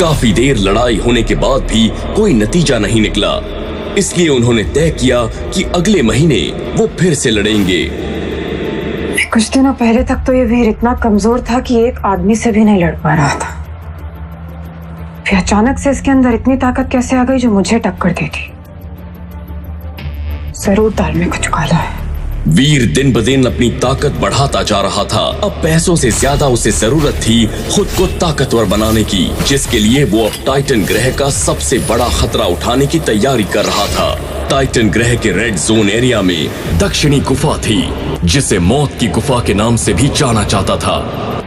काफी देर लड़ाई होने के बाद भी कोई नतीजा नहीं निकला, इसलिए उन्होंने तय किया कि अगले महीने वो फिर से लड़ेंगे।
कुछ दिनों पहले तक तो ये वीर इतना कमजोर था कि एक आदमी से भी नहीं लड़ पा रहा था। फिर अचानक से इसके अंदर इतनी ताकत कैसे आ गई जो मुझे टक्कर देती। जरूर दाल में कुछ काला है।
वीर दिन ब दिन अपनी ताकत बढ़ाता जा रहा था। अब पैसों से ज्यादा उसे जरूरत थी खुद को ताकतवर बनाने की, जिसके लिए वो अब टाइटन ग्रह का सबसे बड़ा खतरा उठाने की तैयारी कर रहा था। टाइटन ग्रह के रेड जोन एरिया में दक्षिणी गुफा थी, जिसे मौत की गुफा के नाम से भी जाना जाता था।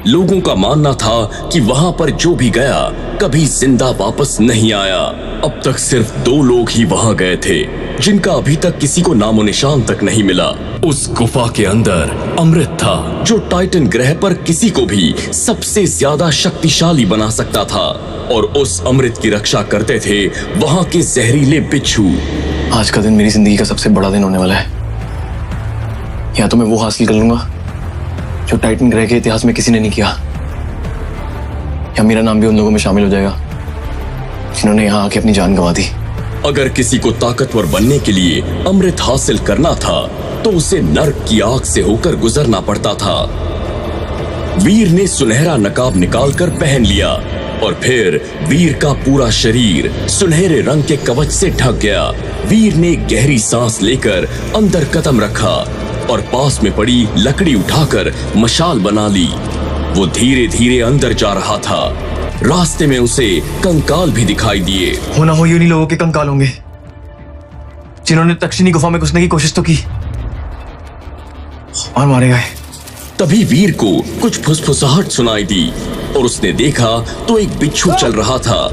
लोगों का मानना था कि वहां पर जो भी गया कभी जिंदा वापस नहीं आया। अब तक सिर्फ 2 लोग ही वहां गए थे, जिनका अभी तक किसी को नामो निशान तक नहीं मिला। उस गुफा के अंदर अमृत था, जो टाइटन ग्रह पर किसी को भी सबसे ज्यादा शक्तिशाली बना सकता था, और उस अमृत की रक्षा करते थे वहां के जहरीले बिच्छू।
आज का दिन मेरी जिंदगी का सबसे बड़ा दिन होने वाला है। या तो मैं वो हासिल कर लूंगा जो टाइटन ग्रह के इतिहास में किसी ने नहीं किया, या मेरा नाम भी उन लोगों में शामिल हो जाएगा जिन्होंने यहाँ आके अपनी जान गंवा दी।
अगर किसी को ताकतवर बनने के लिए अमृत हासिल करना था तो उसे नर्क की आग से होकर गुजरना पड़ता था। वीर ने सुनहरा नकाब निकालकर पहन लिया और फिर वीर का पूरा शरीर सुनहरे रंग के कवच से ढक गया। वीर ने गहरी सांस लेकर अंदर कदम रखा और पास में पड़ी लकड़ी उठाकर मशाल बना ली। वो धीरे धीरे अंदर जा रहा था। रास्ते में उसे कंकाल भी दिखाई दिए।
होना हो यूं नहीं लोगों के कंकाल होंगे जिन्होंने तक्षिणी गुफा में घुसने की कोशिश तो की और मारे गए।
तभी वीर को कुछ फुसफुसाहट सुनाई दी और उसने देखा तो एक बिच्छू चल रहा था।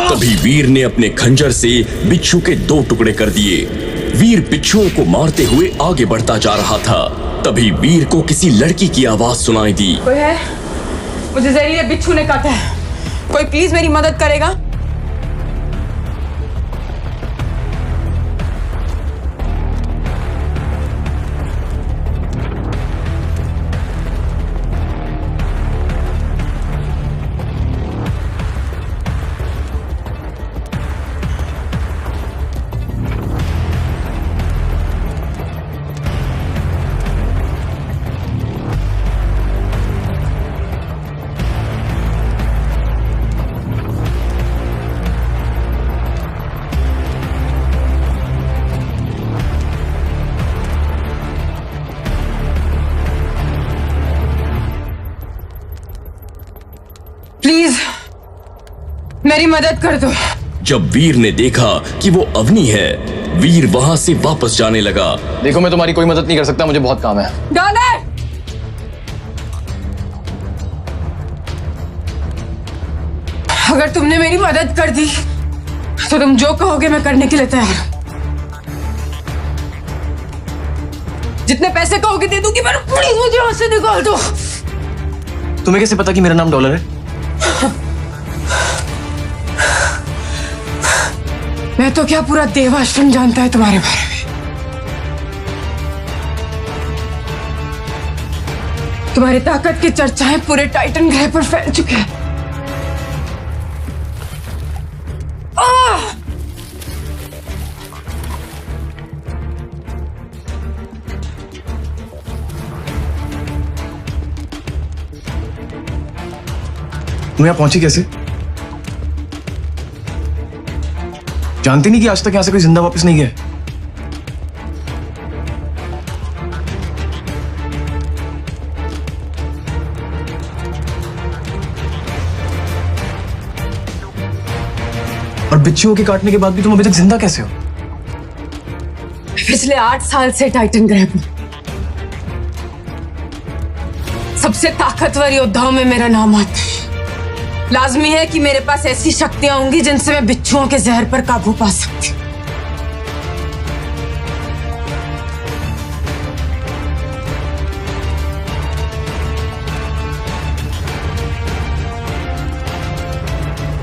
तभी वीर ने अपने खंजर से बिच्छू के 2 टुकड़े कर दिए। वीर बिच्छुओं को मारते हुए आगे बढ़ता जा रहा था। तभी वीर को किसी लड़की की आवाज सुनाई दी।
कोई है? मुझे जहरीले बिच्छू ने काटा है। कोई प्लीज मेरी मदद करेगा? प्लीज मेरी मदद कर दो।
जब वीर ने देखा कि वो अवनी है, वीर वहां से वापस जाने लगा।
देखो मैं तुम्हारी कोई मदद नहीं कर सकता, मुझे बहुत काम है।
डॉलर! अगर तुमने मेरी मदद कर दी तो तुम जो कहोगे मैं करने के लिए तैयार हूं। जितने पैसे कहोगे दे दूंगी, पर प्लीज मुझे यहां से निकाल दो।
तुम्हें कैसे पता कि मेरा नाम डॉलर है?
मैं तो क्या पूरा देवाश्रम जानता है तुम्हारे बारे में। तुम्हारी ताकत की चर्चाएं पूरे टाइटन ग्रह पर फैल चुके हैं।
तुम यहां पहुंची कैसे? जानती नहीं कि आज तक यहां से कोई जिंदा वापस नहीं गया? और बिच्छुओं के काटने के बाद भी तुम अभी तक जिंदा कैसे हो?
पिछले 8 साल से टाइटन ग्रह पर सबसे ताकतवर योद्धाओं में मेरा नाम आता है। लाजमी है कि मेरे पास ऐसी शक्तियां होंगी जिनसे मैं बिच्छुओं के जहर पर काबू पा सकती हूं।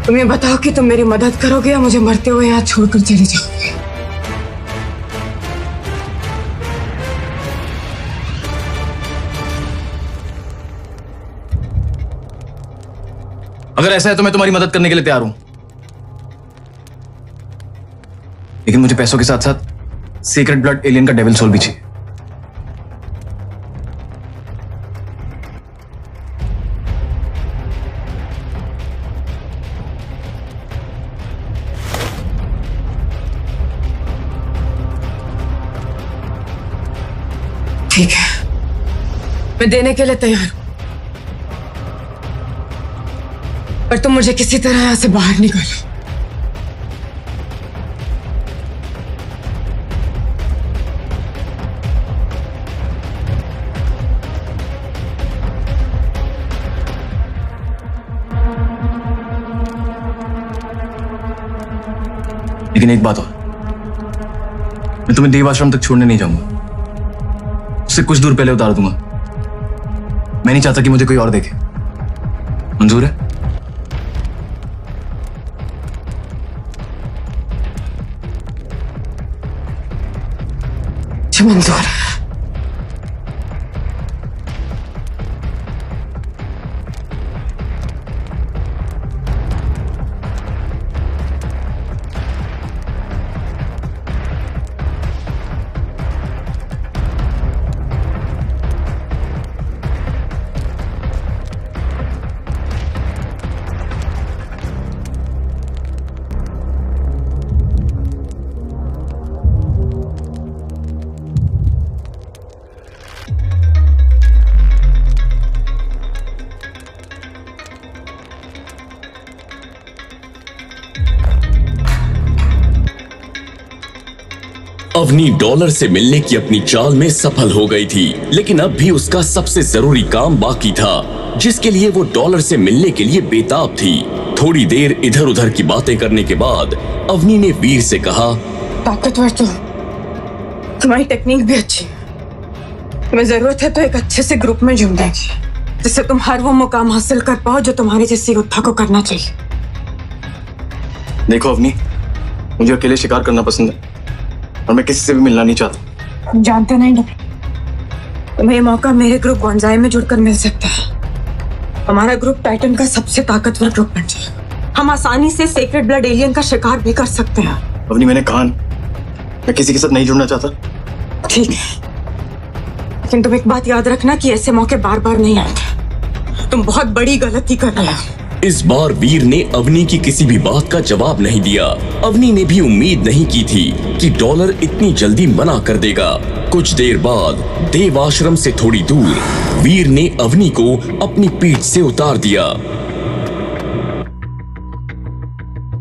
तुम ये बताओ कि तुम मेरी मदद करोगे या मुझे मरते हुए यहां छोड़कर चले जाओगे?
अगर ऐसा है तो मैं तुम्हारी मदद करने के लिए तैयार हूं, लेकिन मुझे पैसों के साथ साथ सीक्रेट ब्लड एलियन का डेविल सोल भी चाहिए।
ठीक है, मैं देने के लिए तैयार हूं, पर तुम मुझे किसी तरह यहां से बाहर निकालो।
लेकिन एक बात और, मैं तुम्हें देव आश्रम तक छोड़ने नहीं जाऊंगा, उससे कुछ दूर पहले उतार दूंगा। मैं नहीं चाहता कि मुझे कोई और देखे। मंजूर है?
मंजूर है।
अवनी डॉलर से मिलने की अपनी चाल में सफल हो गई थी, लेकिन अब भी उसका सबसे जरूरी काम बाकी था, जिसके लिए वो डॉलर से मिलने के लिए बेताब थी। थोड़ी देर इधर उधर की बातें करने के बाद अवनी ने वीर से कहा,
ताकतवर तो तुम्हारी टेक्निक भी अच्छी है, तुम्हें जरूरत है तो एक अच्छे से ग्रुप में जुड़ देगी, जिससे तुम हर वो मुकाम हासिल कर पाओ जो तुम्हारी जैसी योद्धा को करना चाहिए।
देखो अवनी, मुझे अकेले शिकार करना पसंद है और मैं किसी से भी मिलना नहीं चाहता।
तुम जानते नहीं डबल, तुम्हें ये मौका मेरे ग्रुप बॉन्जाई में जुड़कर मिल सकता है। हमारा ग्रुप टाइटन का सबसे ताकतवर ग्रुप बन जाएगा। हम आसानी से सेक्रेड ब्लड एलियन का शिकार भी कर सकते हैं।
अवनी, मैंने कहा मैं किसी के साथ नहीं जुड़ना चाहता।
ठीक है, लेकिन तुम एक बात याद रखना कि ऐसे मौके बार बार नहीं आते। तुम बहुत बड़ी गलती कर रहे हो।
इस बार वीर ने अवनी की किसी भी बात का जवाब नहीं दिया। अवनी ने भी उम्मीद नहीं की थी कि डॉलर इतनी जल्दी मना कर देगा। कुछ देर बाद देव आश्रम से थोड़ी दूर वीर ने अवनी को अपनी पीठ से उतार दिया।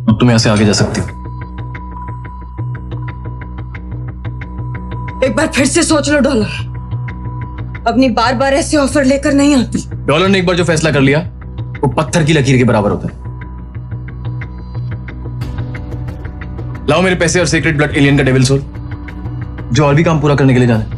अब तुम यहाँ से आगे जा सकती हो।
एक बार फिर से सोच लो डॉलर, अपनी बार बार ऐसे ऑफर लेकर नहीं आती।
डॉलर ने एक बार जो फैसला कर लिया वो पत्थर की लकीर के बराबर होता है। लाओ मेरे पैसे और सीक्रेट ब्लड एलियन का डेविल सोल, जो और भी काम पूरा करने के लिए जाना है।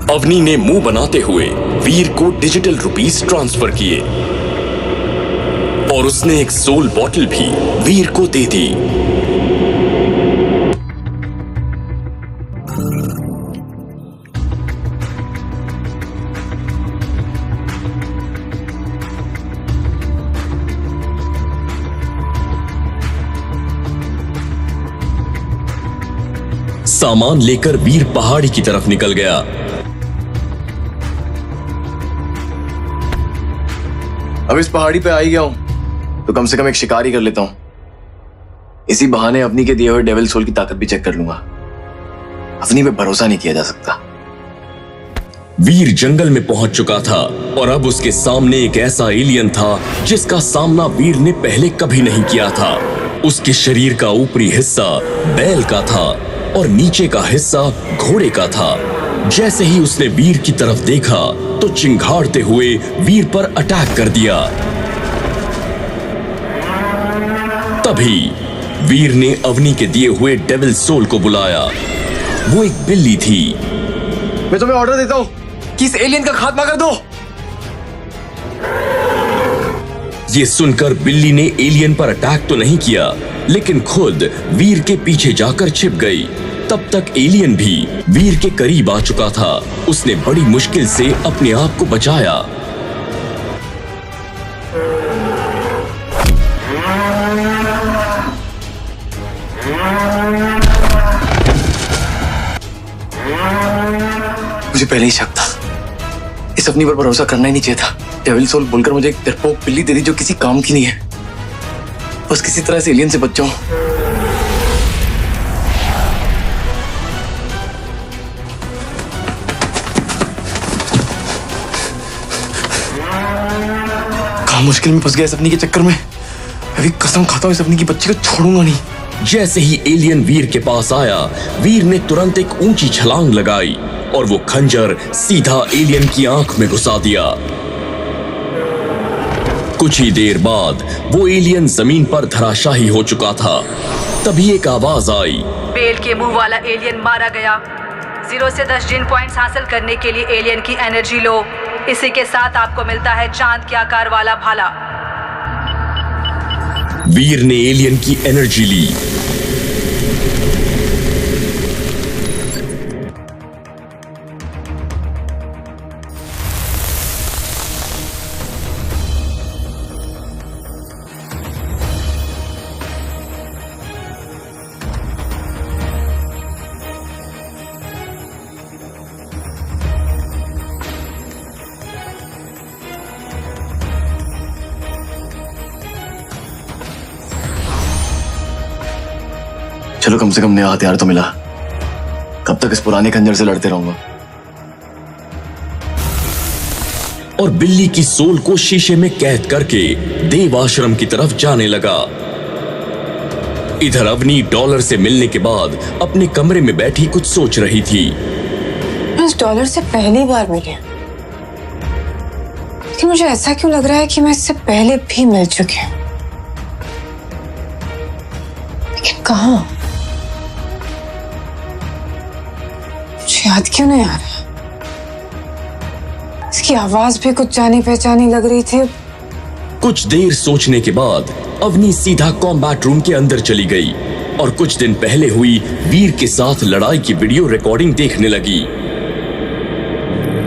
अवनी ने मुंह बनाते हुए वीर को डिजिटल रुपीस ट्रांसफर किए और उसने एक सोल बॉटल भी वीर को दे दी। सामान लेकर वीर पहाड़ी की तरफ निकल गया।
अब इस पहाड़ी पे आ ही गया हूं तो कम से कम एक शिकारी कर लेता हूं। इसी बहाने अवनी के दिए हुए डेविल सोल की ताकत भी चेक कर लूंगा। अवनी पे भरोसा नहीं किया जा सकता।
वीर जंगल में पहुंच चुका था और अब उसके सामने एक ऐसा एलियन था जिसका सामना वीर ने पहले कभी नहीं किया था। उसके शरीर का ऊपरी हिस्सा बैल का था और नीचे का हिस्सा घोड़े का था। जैसे ही उसने वीर की तरफ देखा तो चिंघाड़ते हुए वीर पर अटैक कर दिया। तभी वीर ने अवनी के दिए हुए डेविल सोल को बुलाया। वो एक बिल्ली थी।
मैं तुम्हें ऑर्डर देता हूं कि इस एलियन का खात्मा कर दो।
ये सुनकर बिल्ली ने एलियन पर अटैक तो नहीं किया, लेकिन खुद वीर के पीछे जाकर छिप गई। तब तक एलियन भी वीर के करीब आ चुका था। उसने बड़ी मुश्किल से अपने आप को बचाया।
मुझे पहले ही शक था, इस अवनी पर भरोसा करना ही नहीं चाहिए था। डेविल सोल बोलकर मुझे एक डरपोक बिल्ली दे दी जो किसी काम की नहीं है। बस किसी तरह से एलियन से बच जाऊं। मुश्किल में फंस गया इस अपनी के चक्कर में। अभी कसम खाता हूं इस अपनी की बच्ची को छोड़ूंगा नहीं।
जैसे ही एलियन वीर के पास आया, वीर ने तुरंत एक ऊंची छलांग लगाई और वो खंजर सीधा एलियन की आंख में घुसा दिया। कुछ ही देर बाद वो एलियन जमीन पर धराशाही हो चुका था। तभी एक आवाज आई,
बेल के मुंह वाला एलियन मारा गया। 0 से 10 जिन पॉइंट्स हासिल करने के लिए एलियन की एनर्जी लो। इसी के साथ आपको मिलता है चांद के आकार वाला भाला।
वीर ने एलियन की एनर्जी ली।
चलो कम से कम नया हथियार तो मिला। कब तक इस पुराने खंजर से लड़ते रहूंगा?
और बिल्ली की सोल को शीशे में कैद करके देव आश्रम की तरफ जाने लगा। इधर अवनी डॉलर से मिलने के बाद अपने कमरे में बैठी कुछ सोच रही थी।
इस डॉलर से पहली बार मिली, लेकिन मुझे ऐसा क्यों लग रहा है कि मैं इससे पहले भी मिल चुकी हूँ। लेकिन कहाँ? मुझे याद क्यों नहीं आ रहा। इसकी आवाज भी कुछ जानी पहचानी लग रही थी।
कुछ देर सोचने के बाद अवनी सीधा कॉम्बैट रूम के अंदर चली गई और कुछ दिन पहले हुई वीर के साथ लड़ाई की वीडियो रिकॉर्डिंग देखने लगी।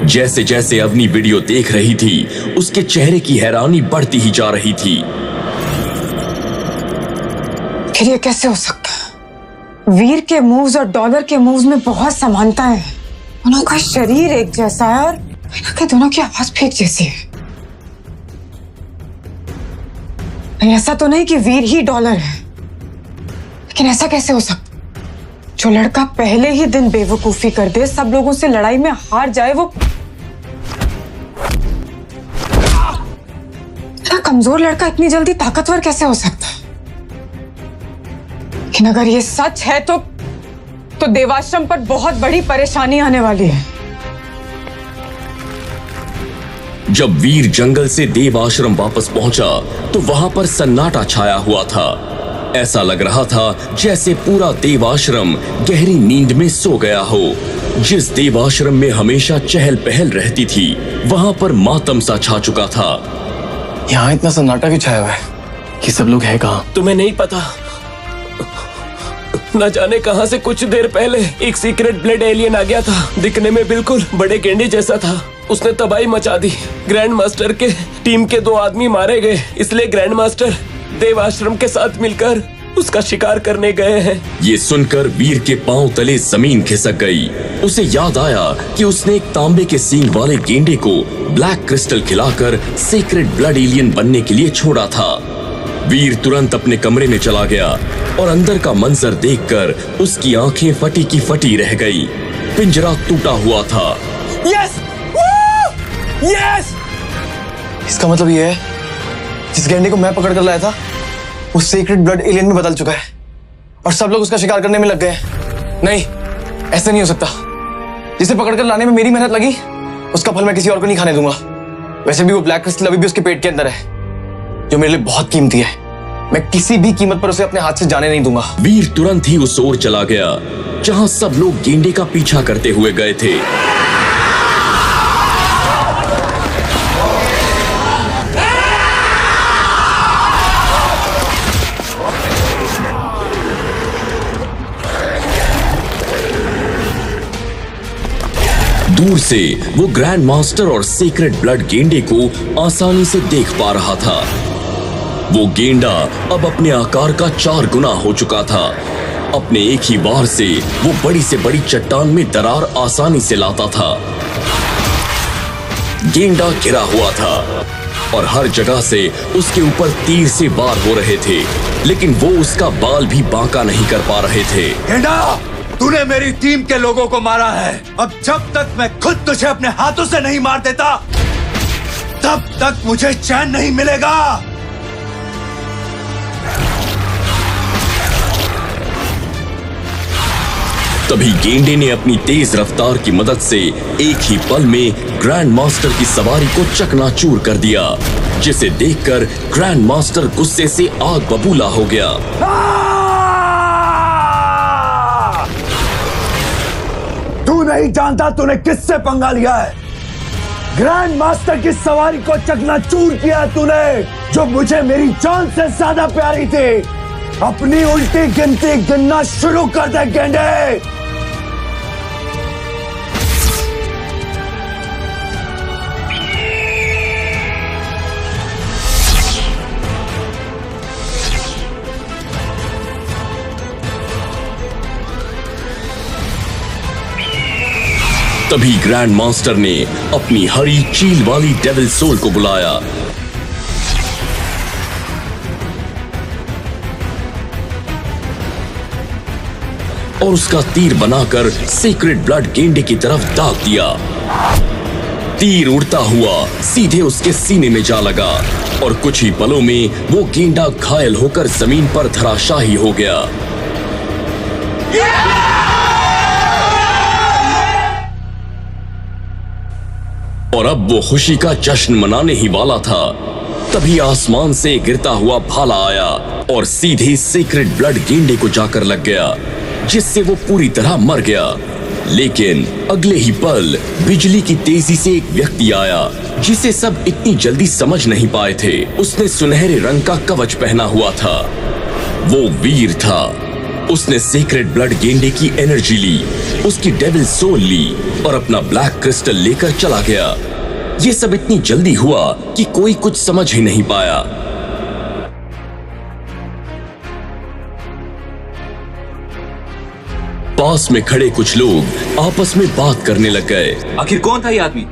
जैसे जैसे अवनी वीडियो देख रही थी, उसके चेहरे की हैरानी बढ़ती ही जा रही थी।
फिर ये कैसे हो सकता है? वीर के मूव्स और डॉलर के मूव्स में बहुत समानता है। दोनों का शरीर एक जैसा है और दोनों की आवाज भी एक जैसी है। ऐसा तो नहीं कि वीर ही डॉलर है, लेकिन ऐसा कैसे हो सकता? जो लड़का पहले ही दिन बेवकूफी कर दे, सब लोगों से लड़ाई में हार जाए, वो इतना कमजोर लड़का इतनी जल्दी ताकतवर कैसे हो सकता? लेकिन अगर ये सच है तो देवाश्रम पर बहुत बड़ी परेशानी आने वाली है।
जब वीर जंगल से देव आश्रम वापस पहुंचा तो वहां पर सन्नाटा छाया हुआ था। ऐसा लग रहा था जैसे पूरा देव आश्रम गहरी नींद में सो गया हो। जिस देव आश्रम में हमेशा चहल पहल रहती थी, वहां पर मातम सा छा चुका था।
यहाँ इतना सन्नाटा क्यों छाया हुआ है? कि सब लोग हैं कहाँ?
तुम्हें नहीं पता? न जाने कहां से कुछ देर पहले एक सीक्रेट ब्लड एलियन आ गया था। दिखने में बिल्कुल बड़े गेंडे जैसा था। उसने तबाही मचा दी। ग्रैंड मास्टर के टीम के 2 आदमी मारे गए, इसलिए ग्रैंड मास्टर देव आश्रम के साथ मिलकर उसका शिकार करने गए हैं।
ये सुनकर वीर के पांव तले जमीन खिसक गई। उसे याद आया कि उसने एक तांबे के सींग वाले गेंडे को ब्लैक क्रिस्टल खिलाकर सीक्रेट ब्लड एलियन बनने के लिए छोड़ा था। वीर तुरंत अपने कमरे में चला गया और अंदर का मंजर देखकर उसकी आंखें फटी की फटी रह गई। पिंजरा टूटा हुआ था।
यस! यस!
इसका मतलब ये है जिस गेंडे को मैं पकड़ कर लाया था वो सीक्रेट ब्लड एलियन में बदल चुका है और सब लोग उसका शिकार करने में लग गए। नहीं, ऐसा नहीं हो सकता। जिसे पकड़कर लाने में मेरी मेहनत लगी, उसका फल मैं किसी और को नहीं खाने दूंगा। वैसे भी वो ब्लैक क्रिस्टल अभी भी उसके पेट के अंदर है, जो मेरे लिए बहुत कीमती है। मैं किसी भी कीमत पर उसे अपने हाथ से जाने नहीं दूंगा।
वीर तुरंत ही उस ओर चला गया जहां सब लोग गेंडे का पीछा करते हुए गए थे। दूर से वो ग्रैंड मास्टर और सीक्रेट ब्लड गेंडे को आसानी से देख पा रहा था। वो गेंडा अब अपने आकार का 4 गुना हो चुका था। अपने एक ही वार से वो बड़ी से बड़ी चट्टान में दरार आसानी से लाता था। गेंडा घिरा हुआ था और हर जगह से उसके ऊपर तीर से वार हो रहे थे, लेकिन वो उसका बाल भी बांका नहीं कर पा रहे थे।
गेंडा, तूने मेरी टीम के लोगों को मारा है। अब जब तक मैं खुद तुझे अपने हाथों से नहीं मार देता, तब तक मुझे चैन नहीं मिलेगा।
तभी गेंडे ने अपनी तेज रफ्तार की मदद से एक ही पल में ग्रैंड मास्टर की सवारी को चकनाचूर कर दिया, जिसे देखकर ग्रैंड मास्टर गुस्से से आग बबूला हो गया।
तू नहीं जानता तूने किससे पंगा लिया है। ग्रैंड मास्टर की सवारी को चकनाचूर किया तूने, जो मुझे मेरी जान से ज्यादा प्यारी थी। अपनी उल्टी गिनती गिनना शुरू कर दे गेंडे।
तभी ग्रैंड मास्टर ने अपनी हरी चील वाली डेविल सोल को बुलाया। और उसका तीर बनाकर सीक्रेट ब्लड गेंडे की तरफ दाग दिया। तीर उड़ता हुआ सीधे उसके सीने में जा लगा और कुछ ही पलों में वो गेंडा घायल होकर जमीन पर धराशायी हो गया। और अब वो खुशी का जश्न मनाने ही वाला था, तभी आसमान से गिरता हुआ भाला आया और सीधे सीक्रेट ब्लड गेंडे को जाकर लग गया, जिससे वो पूरी तरह मर गया। लेकिन अगले ही पल बिजली की तेजी से एक व्यक्ति आया, जिसे सब इतनी जल्दी समझ नहीं पाए थे। उसने सुनहरे रंग का कवच पहना हुआ था। वो वीर था। उसने सीक्रेट ब्लड गेंडे की एनर्जी ली, उसकी डेविल सोल ली और अपना ब्लैक क्रिस्टल लेकर चला गया। ये सब इतनी जल्दी हुआ कि कोई कुछ समझ ही नहीं पाया। पास में खड़े कुछ लोग आपस में बात करने लग गए।
आखिर कौन था ये आदमी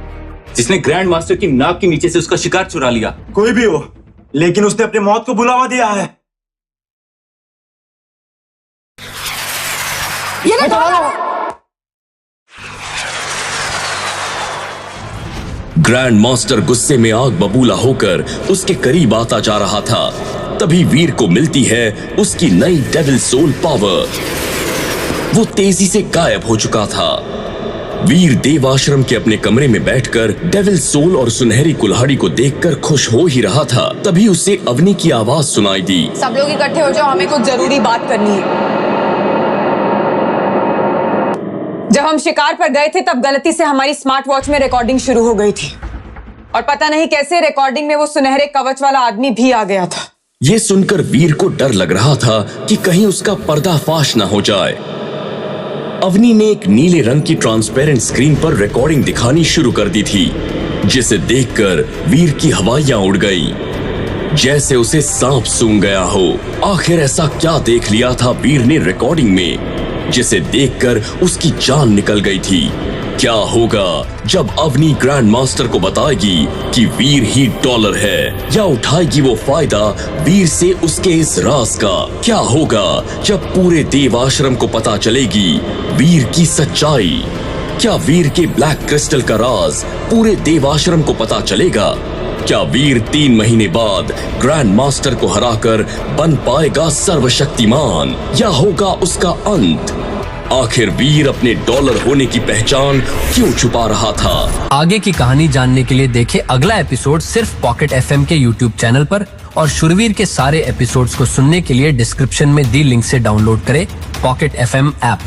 जिसने ग्रैंड मास्टर की नाक के नीचे से उसका शिकार चुरा लिया?
कोई भी हो, लेकिन उसने अपनी मौत को बुलावा दिया है।
ग्रैंड मास्टर गुस्से में आग बबूला होकर उसके करीब आता जा रहा था। तभी वीर को मिलती है उसकी नई डेविल सोल पावर। वो तेजी से गायब हो चुका था। वीर देवाश्रम के अपने कमरे में बैठकर डेविल सोल और सुनहरी कुल्हाड़ी को देखकर खुश हो ही रहा था, तभी उसे अवनी की आवाज सुनाई दी।
सब लोग इकट्ठे हो जाओ, हमें कुछ जरूरी बात करनी है। जब हम शिकार पर गए थे तब गलती से हमारी स्मार्ट वॉच में रिकॉर्डिंग शुरू हो गई थी और पता नहीं कैसे रिकॉर्डिंग में वो सुनहरे कवच वाला आदमी भी आ गया था।
ये सुनकर वीर को डर लग रहा था कि कहीं उसका पर्दाफाश ना हो जाए। अवनी ने एक नीले रंग की ट्रांसपेरेंट स्क्रीन पर रिकॉर्डिंग दिखानी शुरू कर दी थी, जिसे देखकर वीर की हवाइयां उड़ गई, जैसे उसे सांप सूंघ गया हो। आखिर ऐसा क्या देख लिया था वीर ने रिकॉर्डिंग में, जिसे देखकर उसकी जान निकल गई थी। क्या होगा जब अवनी ग्रैंड मास्टर को बताएगी कि वीर ही डॉलर है, या उठाएगी वो फायदा वीर से उसके इस राज का? क्या होगा जब पूरे देवाश्रम को पता चलेगी वीर की सच्चाई? क्या वीर के ब्लैक क्रिस्टल का राज पूरे देवाश्रम को पता चलेगा? क्या वीर 3 महीने बाद ग्रैंड मास्टर को हराकर बन पाएगा सर्वशक्तिमान, या होगा उसका अंत? आखिर वीर अपने डॉलर होने की पहचान क्यों छुपा रहा था?
आगे की कहानी जानने के लिए देखें अगला एपिसोड सिर्फ पॉकेट एफएम के यूट्यूब चैनल पर, और शुरवीर के सारे एपिसोड्स को सुनने के लिए डिस्क्रिप्शन में दी लिंक से डाउनलोड करें पॉकेट एफएम ऐप।